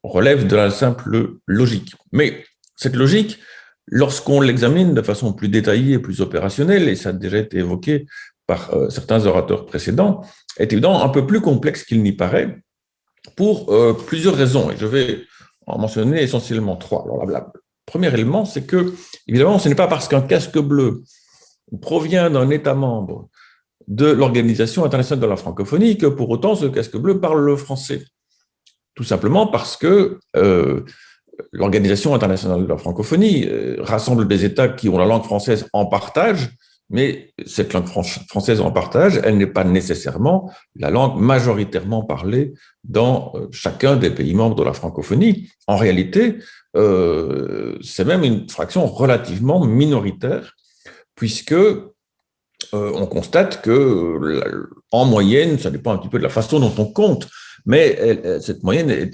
relève de la simple logique. Mais cette logique, lorsqu'on l'examine de façon plus détaillée et plus opérationnelle, et ça a déjà été évoqué par certains orateurs précédents, est évidemment un peu plus complexe qu'il n'y paraît, pour plusieurs raisons, et je vais en mentionner essentiellement trois. Alors, le premier élément, c'est que, évidemment, ce n'est pas parce qu'un casque bleu provient d'un État membre de l'Organisation internationale de la francophonie que pour autant ce casque bleu parle le français. Tout simplement parce que l'Organisation internationale de la francophonie rassemble des États qui ont la langue française en partage, mais cette langue française en partage, elle n'est pas nécessairement la langue majoritairement parlée dans chacun des pays membres de la francophonie. En réalité, c'est même une fraction relativement minoritaire, puisque on constate que, en moyenne, ça dépend un petit peu de la façon dont on compte, mais cette moyenne est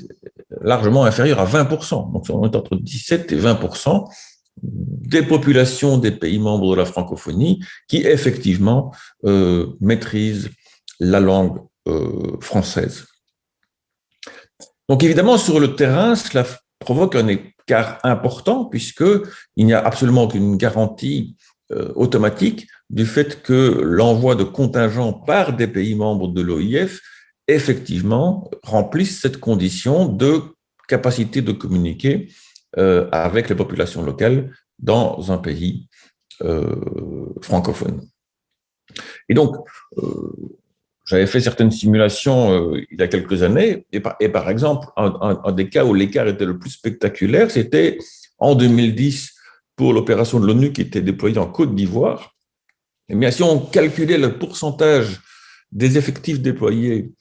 largement inférieure à 20%. Donc, on est entre 17 et 20% des populations des pays membres de la francophonie qui, effectivement, maîtrisent la langue française. Donc, évidemment, sur le terrain, cela provoque un écart important, puisqu'il n'y a absolument aucune garantie automatique du fait que l'envoi de contingents par des pays membres de l'OIF effectivement remplissent cette condition de capacité de communiquer avec les populations locales dans un pays francophone. Et donc, j'avais fait certaines simulations il y a quelques années, et par exemple, un des cas où l'écart était le plus spectaculaire, c'était en 2010 pour l'opération de l'ONU qui était déployée en Côte d'Ivoire. Eh bien, si on calculait le pourcentage des effectifs déployés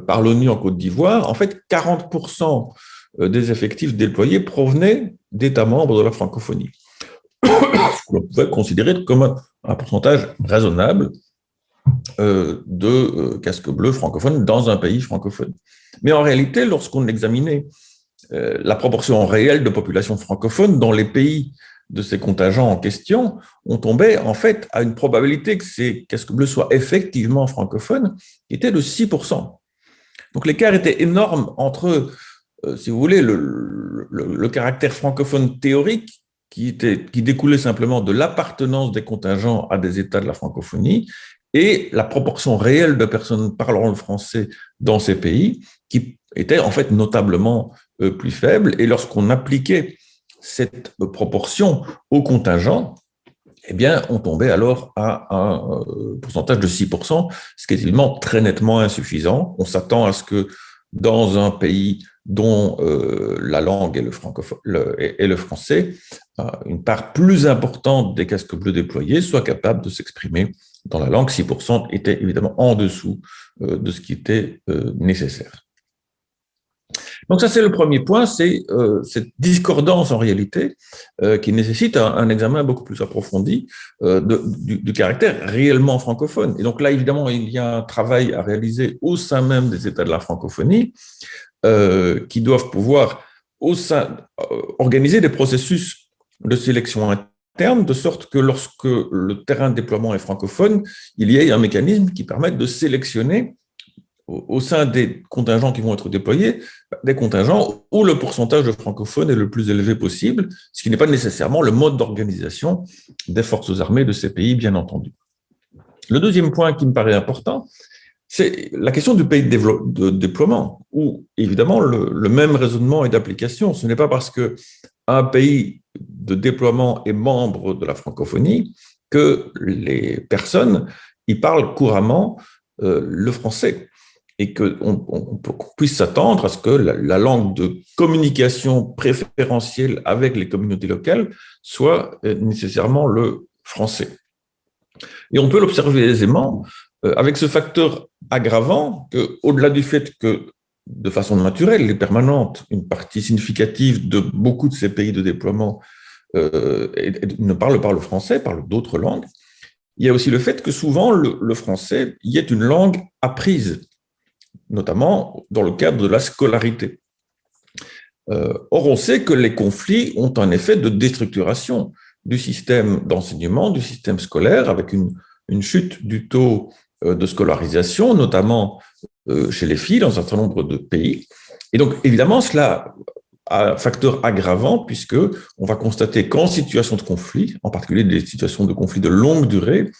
par l'ONU en Côte d'Ivoire, en fait, 40% des effectifs déployés provenaient d'États membres de la francophonie. Ce qu'on pouvait considérer comme un pourcentage raisonnable de casques bleus francophones dans un pays francophone. Mais en réalité, lorsqu'on examinait la proportion réelle de population francophone dans les pays de ces contingents en question, on tombait en fait à une probabilité que ces casques bleus soient effectivement francophones qui était de 6%. Donc l'écart était énorme entre, si vous voulez, le caractère francophone théorique qui découlait simplement de l'appartenance des contingents à des États de la francophonie et la proportion réelle de personnes parlant le français dans ces pays qui était en fait notablement plus faible. Et lorsqu'on appliquait cette proportion au contingent, eh bien, on tombait alors à un pourcentage de 6%, ce qui est évidemment très nettement insuffisant. On s'attend à ce que dans un pays dont la langue est le français, une part plus importante des casques bleus déployés soit capable de s'exprimer dans la langue. 6% était évidemment en dessous de ce qui était nécessaire. Donc ça, c'est le premier point, c'est cette discordance en réalité qui nécessite un examen beaucoup plus approfondi du caractère réellement francophone. Et donc là, évidemment, il y a un travail à réaliser au sein même des États de la francophonie qui doivent pouvoir organiser des processus de sélection interne, de sorte que lorsque le terrain de déploiement est francophone, il y ait un mécanisme qui permette de sélectionner au sein des contingents qui vont être déployés, des contingents où le pourcentage de francophones est le plus élevé possible, ce qui n'est pas nécessairement le mode d'organisation des forces armées de ces pays, bien entendu. Le deuxième point qui me paraît important, c'est la question du pays de déploiement, où évidemment le même raisonnement est d'application. Ce n'est pas parce qu'un pays de déploiement est membre de la francophonie que les personnes y parlent couramment le français, et qu'on puisse s'attendre à ce que la langue de communication préférentielle avec les communautés locales soit nécessairement le français. Et on peut l'observer aisément avec ce facteur aggravant qu'au-delà du fait que, de façon naturelle et permanente, une partie significative de beaucoup de ces pays de déploiement ne parle pas le français, parle d'autres langues, il y a aussi le fait que souvent le français y est une langue apprise, notamment dans le cadre de la scolarité. Or, on sait que les conflits ont un effet de déstructuration du système d'enseignement, du système scolaire, avec une chute du taux de scolarisation, notamment chez les filles dans un certain nombre de pays. Et donc, évidemment, cela a un facteur aggravant, puisque on va constater qu'en situation de conflit, en particulier des situations de conflit de longue durée,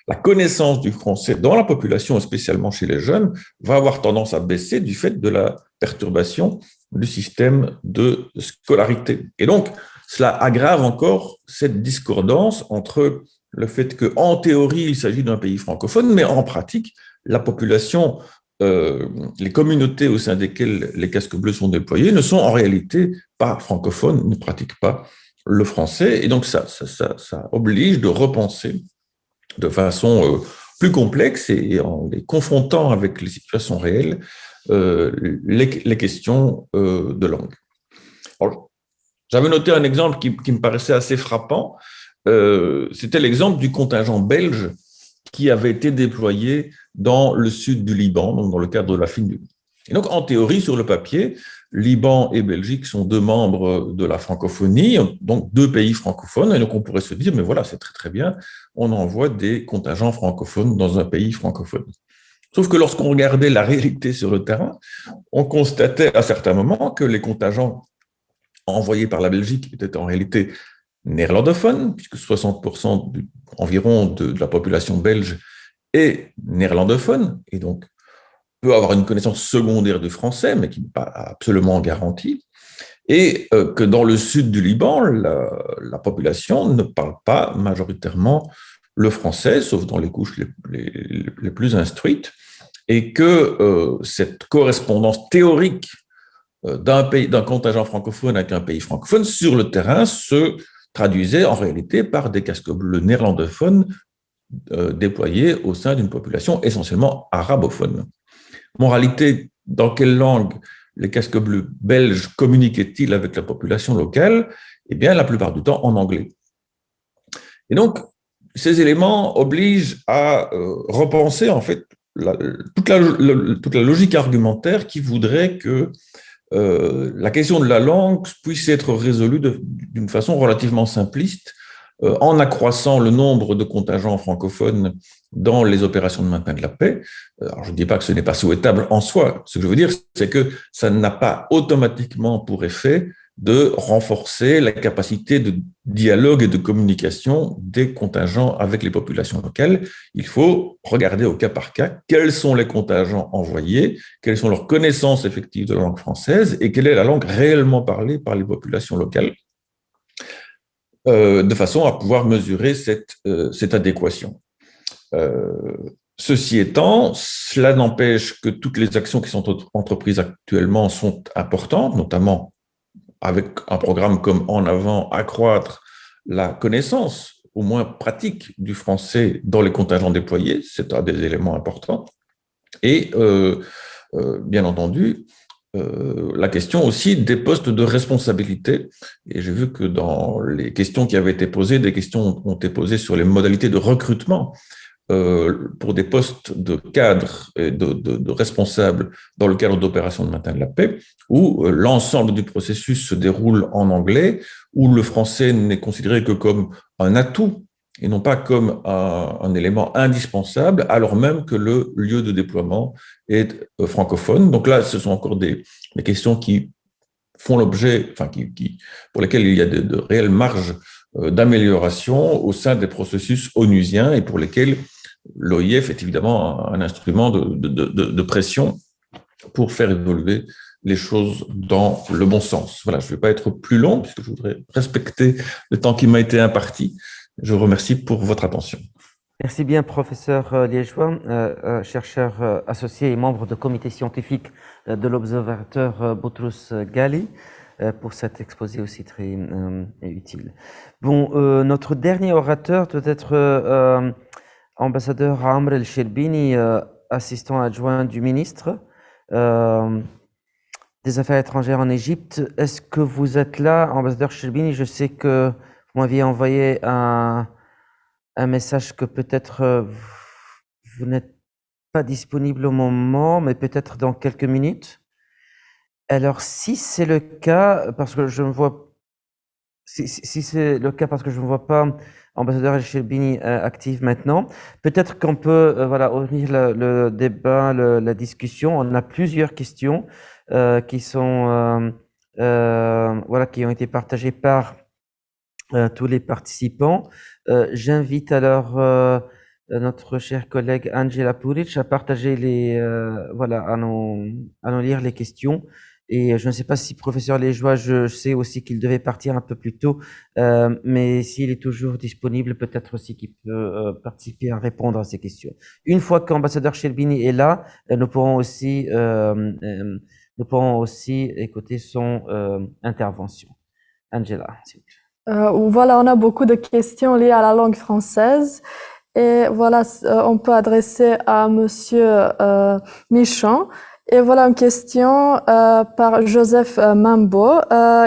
la connaissance du français dans la population, et spécialement chez les jeunes, va avoir tendance à baisser du fait de la perturbation du système de scolarité. Et donc, cela aggrave encore cette discordance entre le fait qu'en théorie, il s'agit d'un pays francophone, mais en pratique, la population, les communautés au sein desquelles les casques bleus sont déployés ne sont en réalité pas francophones, ne pratiquent pas le français. Et donc, ça oblige de repenser de façon plus complexe et en les confrontant avec les situations réelles, les questions de langue. Alors, j'avais noté un exemple qui me paraissait assez frappant. C'était l'exemple du contingent belge qui avait été déployé dans le sud du Liban, donc dans le cadre de la fin du... Et donc, en théorie, sur le papier, Liban et Belgique sont deux membres de la francophonie, donc deux pays francophones, et donc on pourrait se dire, mais voilà, c'est très très bien, on envoie des contingents francophones dans un pays francophone. Sauf que lorsqu'on regardait la réalité sur le terrain, on constatait à certains moments que les contingents envoyés par la Belgique étaient en réalité néerlandophones, puisque 60% environ de la population belge est néerlandophone, et donc peut avoir une connaissance secondaire du français, mais qui n'est pas absolument garantie, et que dans le sud du Liban, la population ne parle pas majoritairement le français, sauf dans les couches les plus instruites, et que cette correspondance théorique d'un contingent francophone avec un pays francophone sur le terrain se traduisait en réalité par des casques bleus néerlandophones déployés au sein d'une population essentiellement arabophone. Moralité, dans quelle langue les casques bleus belges communiquaient-ils avec la population locale? Eh bien, la plupart du temps en anglais. Et donc, ces éléments obligent à repenser en fait toute la logique argumentaire qui voudrait que la question de la langue puisse être résolue d'une façon relativement simpliste en accroissant le nombre de contingents francophones dans les opérations de maintien de la paix. Alors, je ne dis pas que ce n'est pas souhaitable en soi. Ce que je veux dire, c'est que ça n'a pas automatiquement pour effet de renforcer la capacité de dialogue et de communication des contingents avec les populations locales. Il faut regarder au cas par cas quels sont les contingents envoyés, quelles sont leurs connaissances effectives de la langue française et quelle est la langue réellement parlée par les populations locales, de façon à pouvoir mesurer cette adéquation. Ceci étant, cela n'empêche que toutes les actions qui sont entreprises actuellement sont importantes, notamment avec un programme comme En Avant, accroître la connaissance, au moins pratique, du français dans les contingents déployés, c'est un des éléments importants. Et bien entendu, la question aussi des postes de responsabilité. Et j'ai vu que dans les questions qui avaient été posées, des questions ont été posées sur les modalités de recrutement pour des postes de cadre et de responsables dans le cadre d'opérations de maintien de la paix, où l'ensemble du processus se déroule en anglais, où le français n'est considéré que comme un atout et non pas comme un élément indispensable, alors même que le lieu de déploiement est francophone. Donc là, ce sont encore des questions qui font l'objet, enfin, pour lesquelles il y a de réelles marges d'amélioration au sein des processus onusiens et pour lesquels l'OIF est évidemment un instrument de pression pour faire évoluer les choses dans le bon sens. Voilà, je ne vais pas être plus long puisque je voudrais respecter le temps qui m'a été imparti. Je vous remercie pour votre attention. Merci bien, professeur liégeois, chercheur associé et membre du comité scientifique de l'Observatoire Boutros Ghali, pour cet exposé aussi très utile. Bon, notre dernier orateur doit être ambassadeur Amr El-Sherbini, assistant adjoint du ministre des Affaires étrangères en Égypte. Est-ce que vous êtes là, ambassadeur Sherbini? Je sais que vous m'aviez envoyé un message que peut-être vous n'êtes pas disponible au moment, mais peut-être dans quelques minutes. Alors, si c'est le cas, parce que je ne vois, si c'est le cas parce que je ne vois pas ambassadeur El-Sherbini actif maintenant, peut-être qu'on peut voilà, ouvrir le débat, la discussion. On a plusieurs questions qui sont voilà, qui ont été partagées par tous les participants. J'invite alors notre chère collègue Angela Puric à partager voilà, à nous lire les questions. Et je ne sais pas si professeur Liégeois, je sais aussi qu'il devait partir un peu plus tôt, mais s'il est toujours disponible, peut-être aussi qu'il peut participer à répondre à ces questions. Une fois qu'ambassadeur Sherbini est là, nous pourrons aussi écouter son intervention. Angela, s'il vous plaît. Voilà, on a beaucoup de questions liées à la langue française. Et voilà, on peut adresser à Monsieur Michon. Et voilà une question par Joseph Mambo.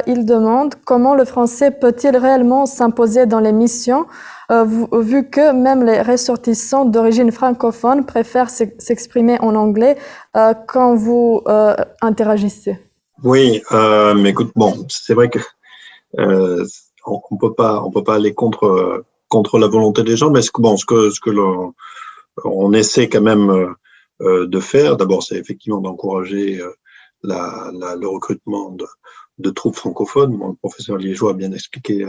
Il demande comment le français peut-il réellement s'imposer dans les missions, vu que même les ressortissants d'origine francophone préfèrent s'exprimer en anglais quand vous interagissez. Oui, mais écoute, bon, c'est vrai que on peut pas aller contre la volonté des gens, mais ce que on essaie quand même de faire, d'abord, c'est effectivement d'encourager le recrutement de troupes francophones. Bon, le professeur Liégeois a bien expliqué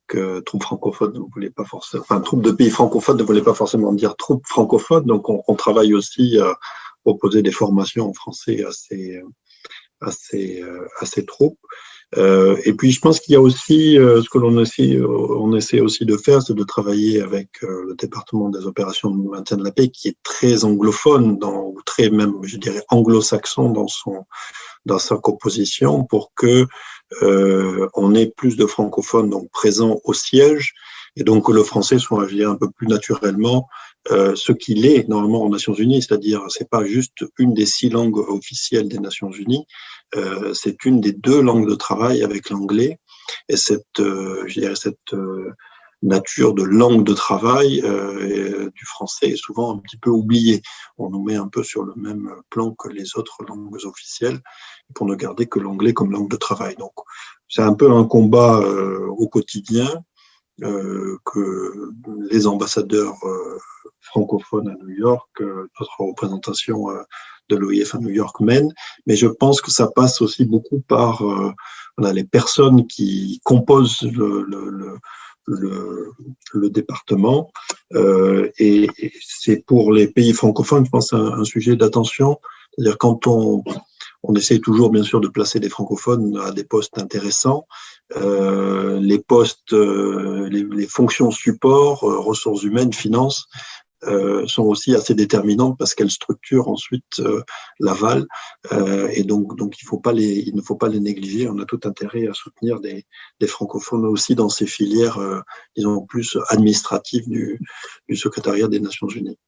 que troupes francophones ne voulait pas forcément, enfin, troupes de pays francophones ne voulait pas forcément dire troupes francophones. Donc, on travaille aussi à proposer des formations en français à ces troupes. Et puis, je pense qu'il y a aussi ce que on essaie aussi de faire, c'est de travailler avec le département des opérations de maintien de la paix, qui est très anglophone, ou très même, je dirais, anglo-saxon dans sa composition, pour que on ait plus de francophones donc présents au siège, et donc que le français soit, je dirais, un peu plus naturellement ce qu'il est normalement aux Nations Unies, c'est-à-dire c'est pas juste une des 6 langues officielles des Nations Unies, c'est une des 2 langues de travail avec l'anglais, et cette nature de langue de travail du français est souvent un petit peu oubliée. On nous met un peu sur le même plan que les autres langues officielles pour ne garder que l'anglais comme langue de travail. Donc c'est un peu un combat au quotidien que les ambassadeurs francophones à New York, notre représentation de l'OIF à New York mène, mais je pense que ça passe aussi beaucoup par les personnes qui composent le département, et c'est pour les pays francophones, je pense, un sujet d'attention. C'est-à-dire quand on essaie toujours, bien sûr, de placer des francophones à des postes intéressants. Les postes, les fonctions support, ressources humaines, finances, sont aussi assez déterminantes parce qu'elles structurent ensuite l'aval, et donc il ne faut pas les négliger. On a tout intérêt à soutenir des francophones aussi dans ces filières, disons, plus administratives du secrétariat des Nations Unies.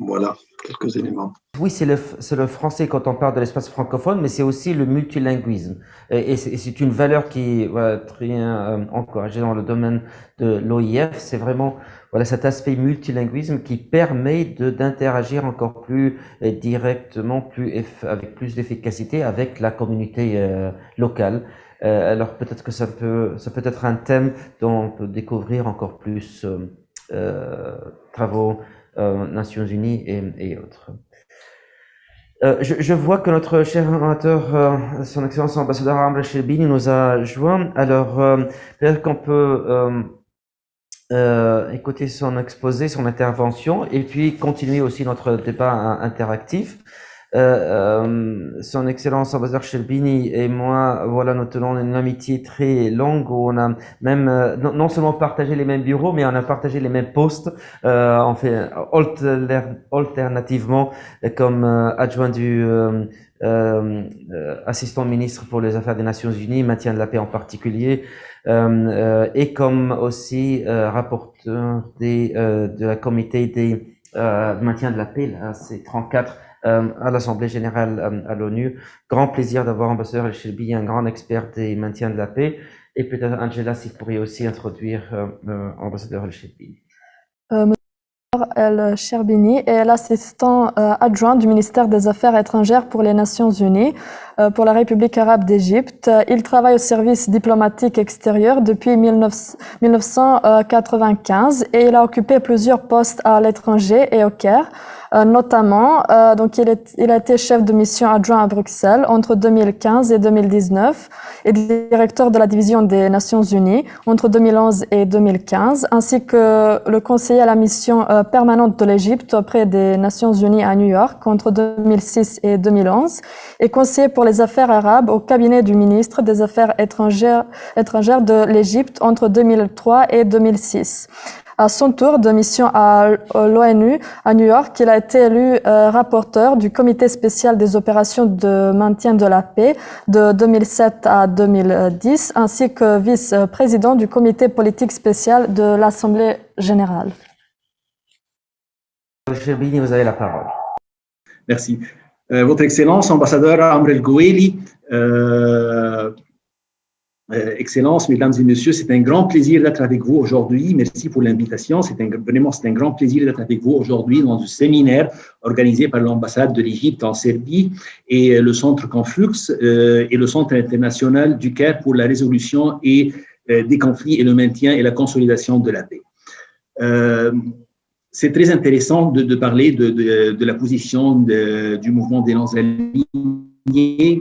Voilà, quelques éléments. Oui, c'est le français quand on parle de l'espace francophone, mais c'est aussi le multilinguisme. Et c'est une valeur qui est voilà, très encouragée dans le domaine de l'OIF. C'est vraiment voilà, cet aspect multilinguisme qui permet d'interagir encore plus directement, avec plus d'efficacité avec la communauté locale. Alors peut-être que ça peut être un thème dont on peut découvrir encore plus travaux Nations Unies et autres. Je vois que notre cher orateur, son Excellence l'ambassadeur Amr Sherbini nous a joint. Alors, peut-être qu'on peut écouter son exposé, son intervention, et puis continuer aussi notre débat interactif. Son Excellence ambassadeur Sherbini et moi, voilà, nous tenons une amitié très longue où on a même non seulement partagé les mêmes bureaux, mais on a partagé les mêmes postes. On fait alternativement comme adjoint du assistant ministre pour les affaires des Nations Unies, maintien de la paix en particulier, et comme aussi rapporteur de la comité des maintien de la paix, là, c'est 34. À l'Assemblée générale à l'ONU. Grand plaisir d'avoir ambassadeur El Shelby, un grand expert des maintiens de la paix. Et peut-être Angela, si vous pourriez aussi introduire ambassadeur El Shelby. El Sherbini est l'assistant adjoint du ministère des Affaires étrangères pour les Nations Unies pour la République arabe d'Égypte. Il travaille au service diplomatique extérieur depuis 1995 et il a occupé plusieurs postes à l'étranger et au Caire. Notamment, donc il a été chef de mission adjoint à Bruxelles entre 2015 et 2019 et directeur de la division des Nations Unies entre 2011 et 2015, ainsi que le conseiller à la mission permanente de l'Égypte auprès des Nations Unies à New York entre 2006 et 2011 et conseiller pour les affaires arabes au cabinet du ministre des Affaires étrangères de l'Égypte entre 2003 et 2006. À son tour de mission à l'ONU à New York, il a été élu rapporteur du comité spécial des opérations de maintien de la paix de 2007 à 2010, ainsi que vice-président du comité politique spécial de l'Assemblée générale. Sherbini, vous avez la parole. Merci. Votre Excellence, ambassadeur Amr El Goueli, Excellences, Mesdames et Messieurs, c'est un grand plaisir d'être avec vous aujourd'hui. Merci pour l'invitation. C'est un grand plaisir d'être avec vous aujourd'hui dans un séminaire organisé par l'ambassade de l'Égypte en Serbie et le Centre Conflux et le Centre international du Caire pour la résolution des conflits et le maintien et la consolidation de la paix. C'est très intéressant de parler de la position du mouvement des non-alignés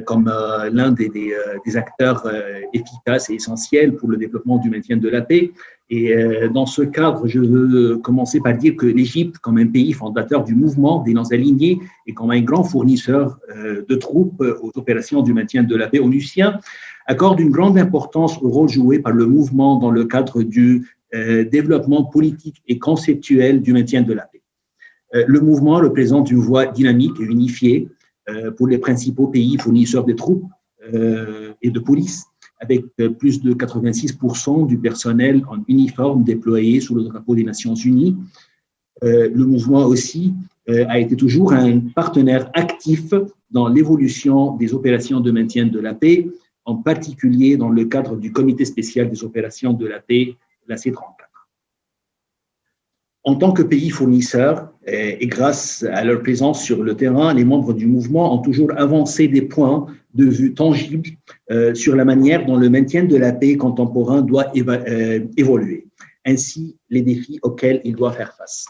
comme l'un des acteurs efficaces et essentiels pour le développement du maintien de la paix. Et dans ce cadre, je veux commencer par dire que l'Égypte, comme un pays fondateur du mouvement des non-alignés et comme un grand fournisseur de troupes aux opérations du maintien de la paix onusien, accorde une grande importance au rôle joué par le mouvement dans le cadre du développement politique et conceptuel du maintien de la paix. Le mouvement représente une voie dynamique et unifiée pour les principaux pays fournisseurs de troupes et de police, avec plus de 86% du personnel en uniforme déployé sous le drapeau des Nations Unies. Le mouvement aussi a été toujours un partenaire actif dans l'évolution des opérations de maintien de la paix, en particulier dans le cadre du Comité spécial des opérations de la paix, la C34. En tant que pays fournisseur, et grâce à leur présence sur le terrain, les membres du mouvement ont toujours avancé des points de vue tangibles sur la manière dont le maintien de la paix contemporain doit évoluer, ainsi les défis auxquels il doit faire face.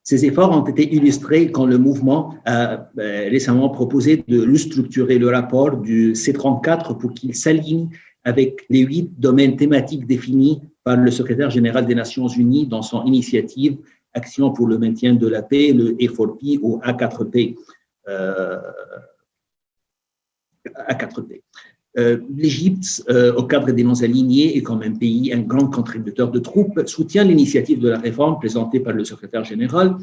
Ces efforts ont été illustrés quand le mouvement a récemment proposé de restructurer le rapport du C34 pour qu'il s'aligne avec les 8 domaines thématiques définis par le secrétaire général des Nations Unies dans son initiative Action pour le maintien de la paix, le A4P ou A4P. L'Égypte, au cadre des non-alignés et comme un pays, un grand contributeur de troupes, soutient l'initiative de la réforme présentée par le secrétaire général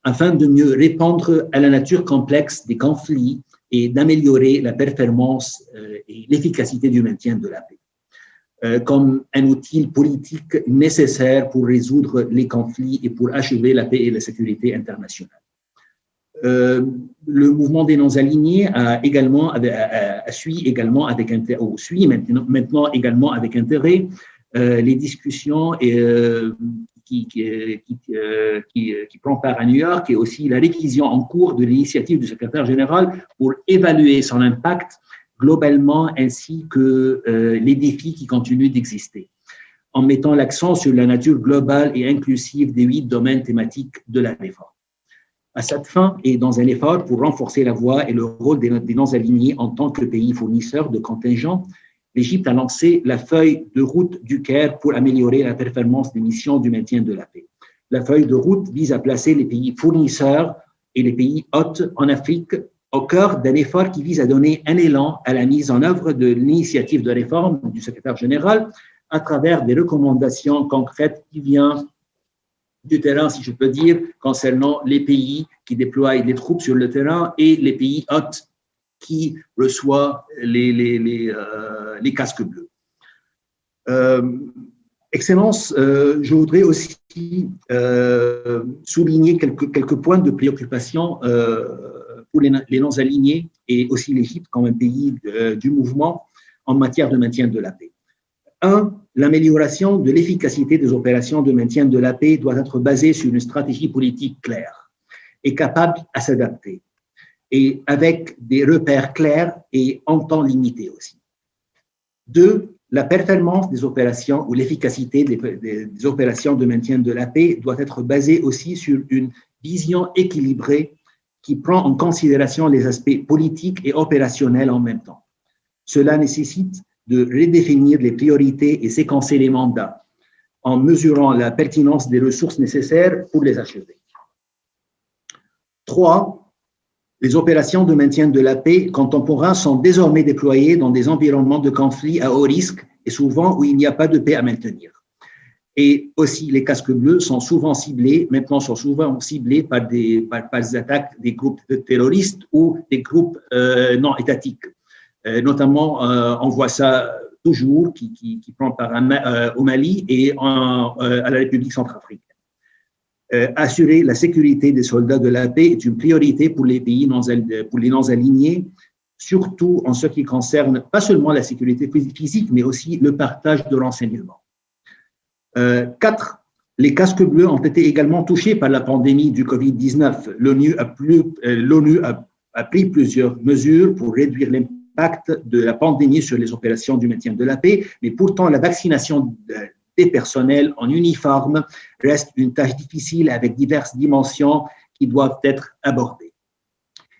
afin de mieux répondre à la nature complexe des conflits et d'améliorer la performance et l'efficacité du maintien de la paix. comme un outil politique nécessaire pour résoudre les conflits et pour achever la paix et la sécurité internationale. Le mouvement des non-alignés suit maintenant également avec intérêt les discussions qui prend part à New York et aussi la révision en cours de l'initiative du secrétaire général pour évaluer son impact globalement ainsi que les défis qui continuent d'exister, en mettant l'accent sur la nature globale et inclusive des 8 domaines thématiques de la réforme. À cette fin, et dans un effort pour renforcer la voix et le rôle des non-alignés en tant que pays fournisseur de contingents, l'Égypte a lancé la feuille de route du Caire pour améliorer la performance des missions du maintien de la paix. La feuille de route vise à placer les pays fournisseurs et les pays hôtes en Afrique au cœur d'un effort qui vise à donner un élan à la mise en œuvre de l'initiative de réforme du secrétaire général à travers des recommandations concrètes qui viennent du terrain, si je peux dire, concernant les pays qui déploient des troupes sur le terrain et les pays hôtes qui reçoivent les casques bleus. Excellence, je voudrais aussi souligner quelques points de préoccupation pour les non-alignés et aussi l'Égypte comme un pays du mouvement en matière de maintien de la paix. 1. L'amélioration de l'efficacité des opérations de maintien de la paix doit être basée sur une stratégie politique claire et capable à s'adapter, et avec des repères clairs et en temps limité aussi. 2. La performance des opérations ou l'efficacité des opérations de maintien de la paix doit être basée aussi sur une vision équilibrée qui prend en considération les aspects politiques et opérationnels en même temps. Cela nécessite de redéfinir les priorités et séquencer les mandats en mesurant la pertinence des ressources nécessaires pour les achever. 3. Les opérations de maintien de la paix contemporains sont désormais déployées dans des environnements de conflit à haut risque et souvent où il n'y a pas de paix à maintenir. Et aussi, les casques bleus sont souvent ciblés par des attaques des groupes terroristes ou des groupes non étatiques. Notamment, on voit ça toujours, qui prend part au Mali et à la République centrafricaine. Assurer la sécurité des soldats de la paix est une priorité pour les non-alignés, surtout en ce qui concerne pas seulement la sécurité physique, mais aussi le partage de renseignements. 4. Les casques bleus ont été également touchés par la pandémie du Covid-19. L'ONU a pris plusieurs mesures pour réduire l'impact de la pandémie sur les opérations du maintien de la paix, mais pourtant la vaccination des personnels en uniforme reste une tâche difficile avec diverses dimensions qui doivent être abordées.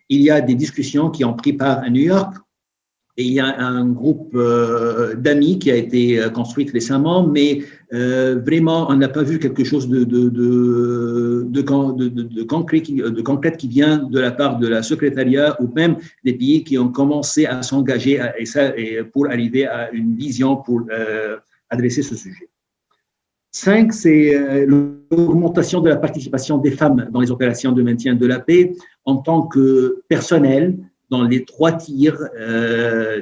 Il y a des discussions qui ont pris part à New York et il y a un groupe d'amis qui a été construit récemment, mais vraiment, on n'a pas vu quelque chose de concret qui vient de la part de la secrétariat ou même des pays qui ont commencé à s'engager pour arriver à une vision pour adresser ce sujet. 5, c'est l'augmentation de la participation des femmes dans les opérations de maintien de la paix en tant que personnel dans les 3 tirs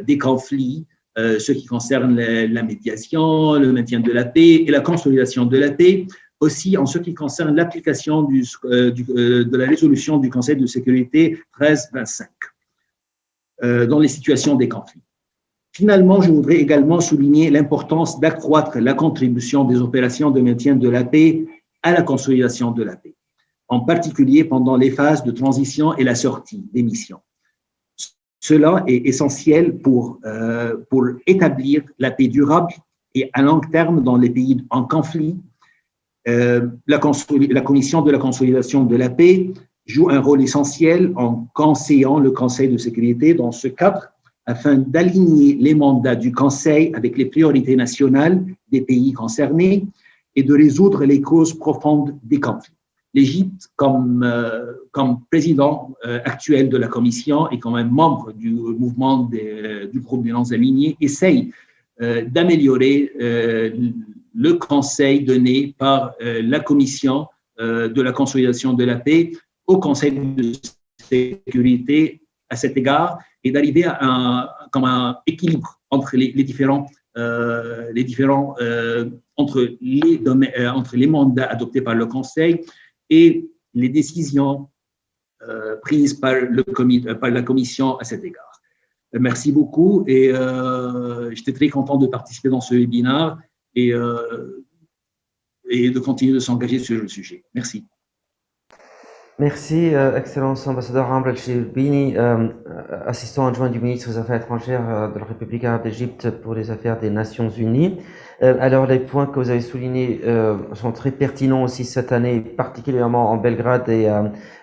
des conflits, ce qui concerne la médiation, le maintien de la paix et la consolidation de la paix, aussi en ce qui concerne l'application de la résolution du Conseil de sécurité 1325 dans les situations des conflits. Finalement, je voudrais également souligner l'importance d'accroître la contribution des opérations de maintien de la paix à la consolidation de la paix, en particulier pendant les phases de transition et la sortie des missions. Cela est essentiel pour établir la paix durable et à long terme dans les pays en conflit. La Commission de la consolidation de la paix joue un rôle essentiel en conseillant le Conseil de sécurité dans ce cadre afin d'aligner les mandats du Conseil avec les priorités nationales des pays concernés et de résoudre les causes profondes des conflits. L'Égypte, comme président actuel de la Commission et comme un membre du mouvement du groupe des non-alignés, essaye d'améliorer le conseil donné par la Commission de la consolidation de la paix au Conseil de sécurité à cet égard et d'arriver à un équilibre entre entre les mandats adoptés par le Conseil et les décisions prises par la Commission à cet égard. Merci beaucoup et j'étais très content de participer dans ce webinaire et de continuer de s'engager sur le sujet. Merci. Merci, Excellence ambassadeur Amr El-Shibini, assistant adjoint du ministre des Affaires étrangères de la République arabe d'Égypte pour les affaires des Nations Unies. Alors, les points que vous avez soulignés sont très pertinents aussi cette année, particulièrement en Belgrade et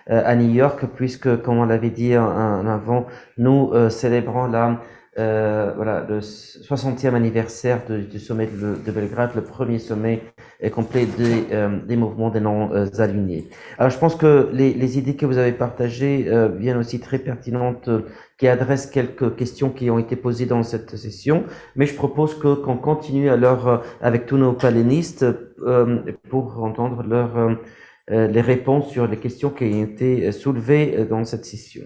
à New York, puisque, comme on l'avait dit en avant, nous célébrons le 60e anniversaire du sommet de Belgrade, le premier sommet complet des mouvements des non-alignés. Alors, je pense que les idées que vous avez partagées viennent aussi très pertinentes, qui adressent quelques questions qui ont été posées dans cette session, mais je propose qu'on continue alors avec tous nos panélistes pour entendre les réponses sur les questions qui ont été soulevées dans cette session.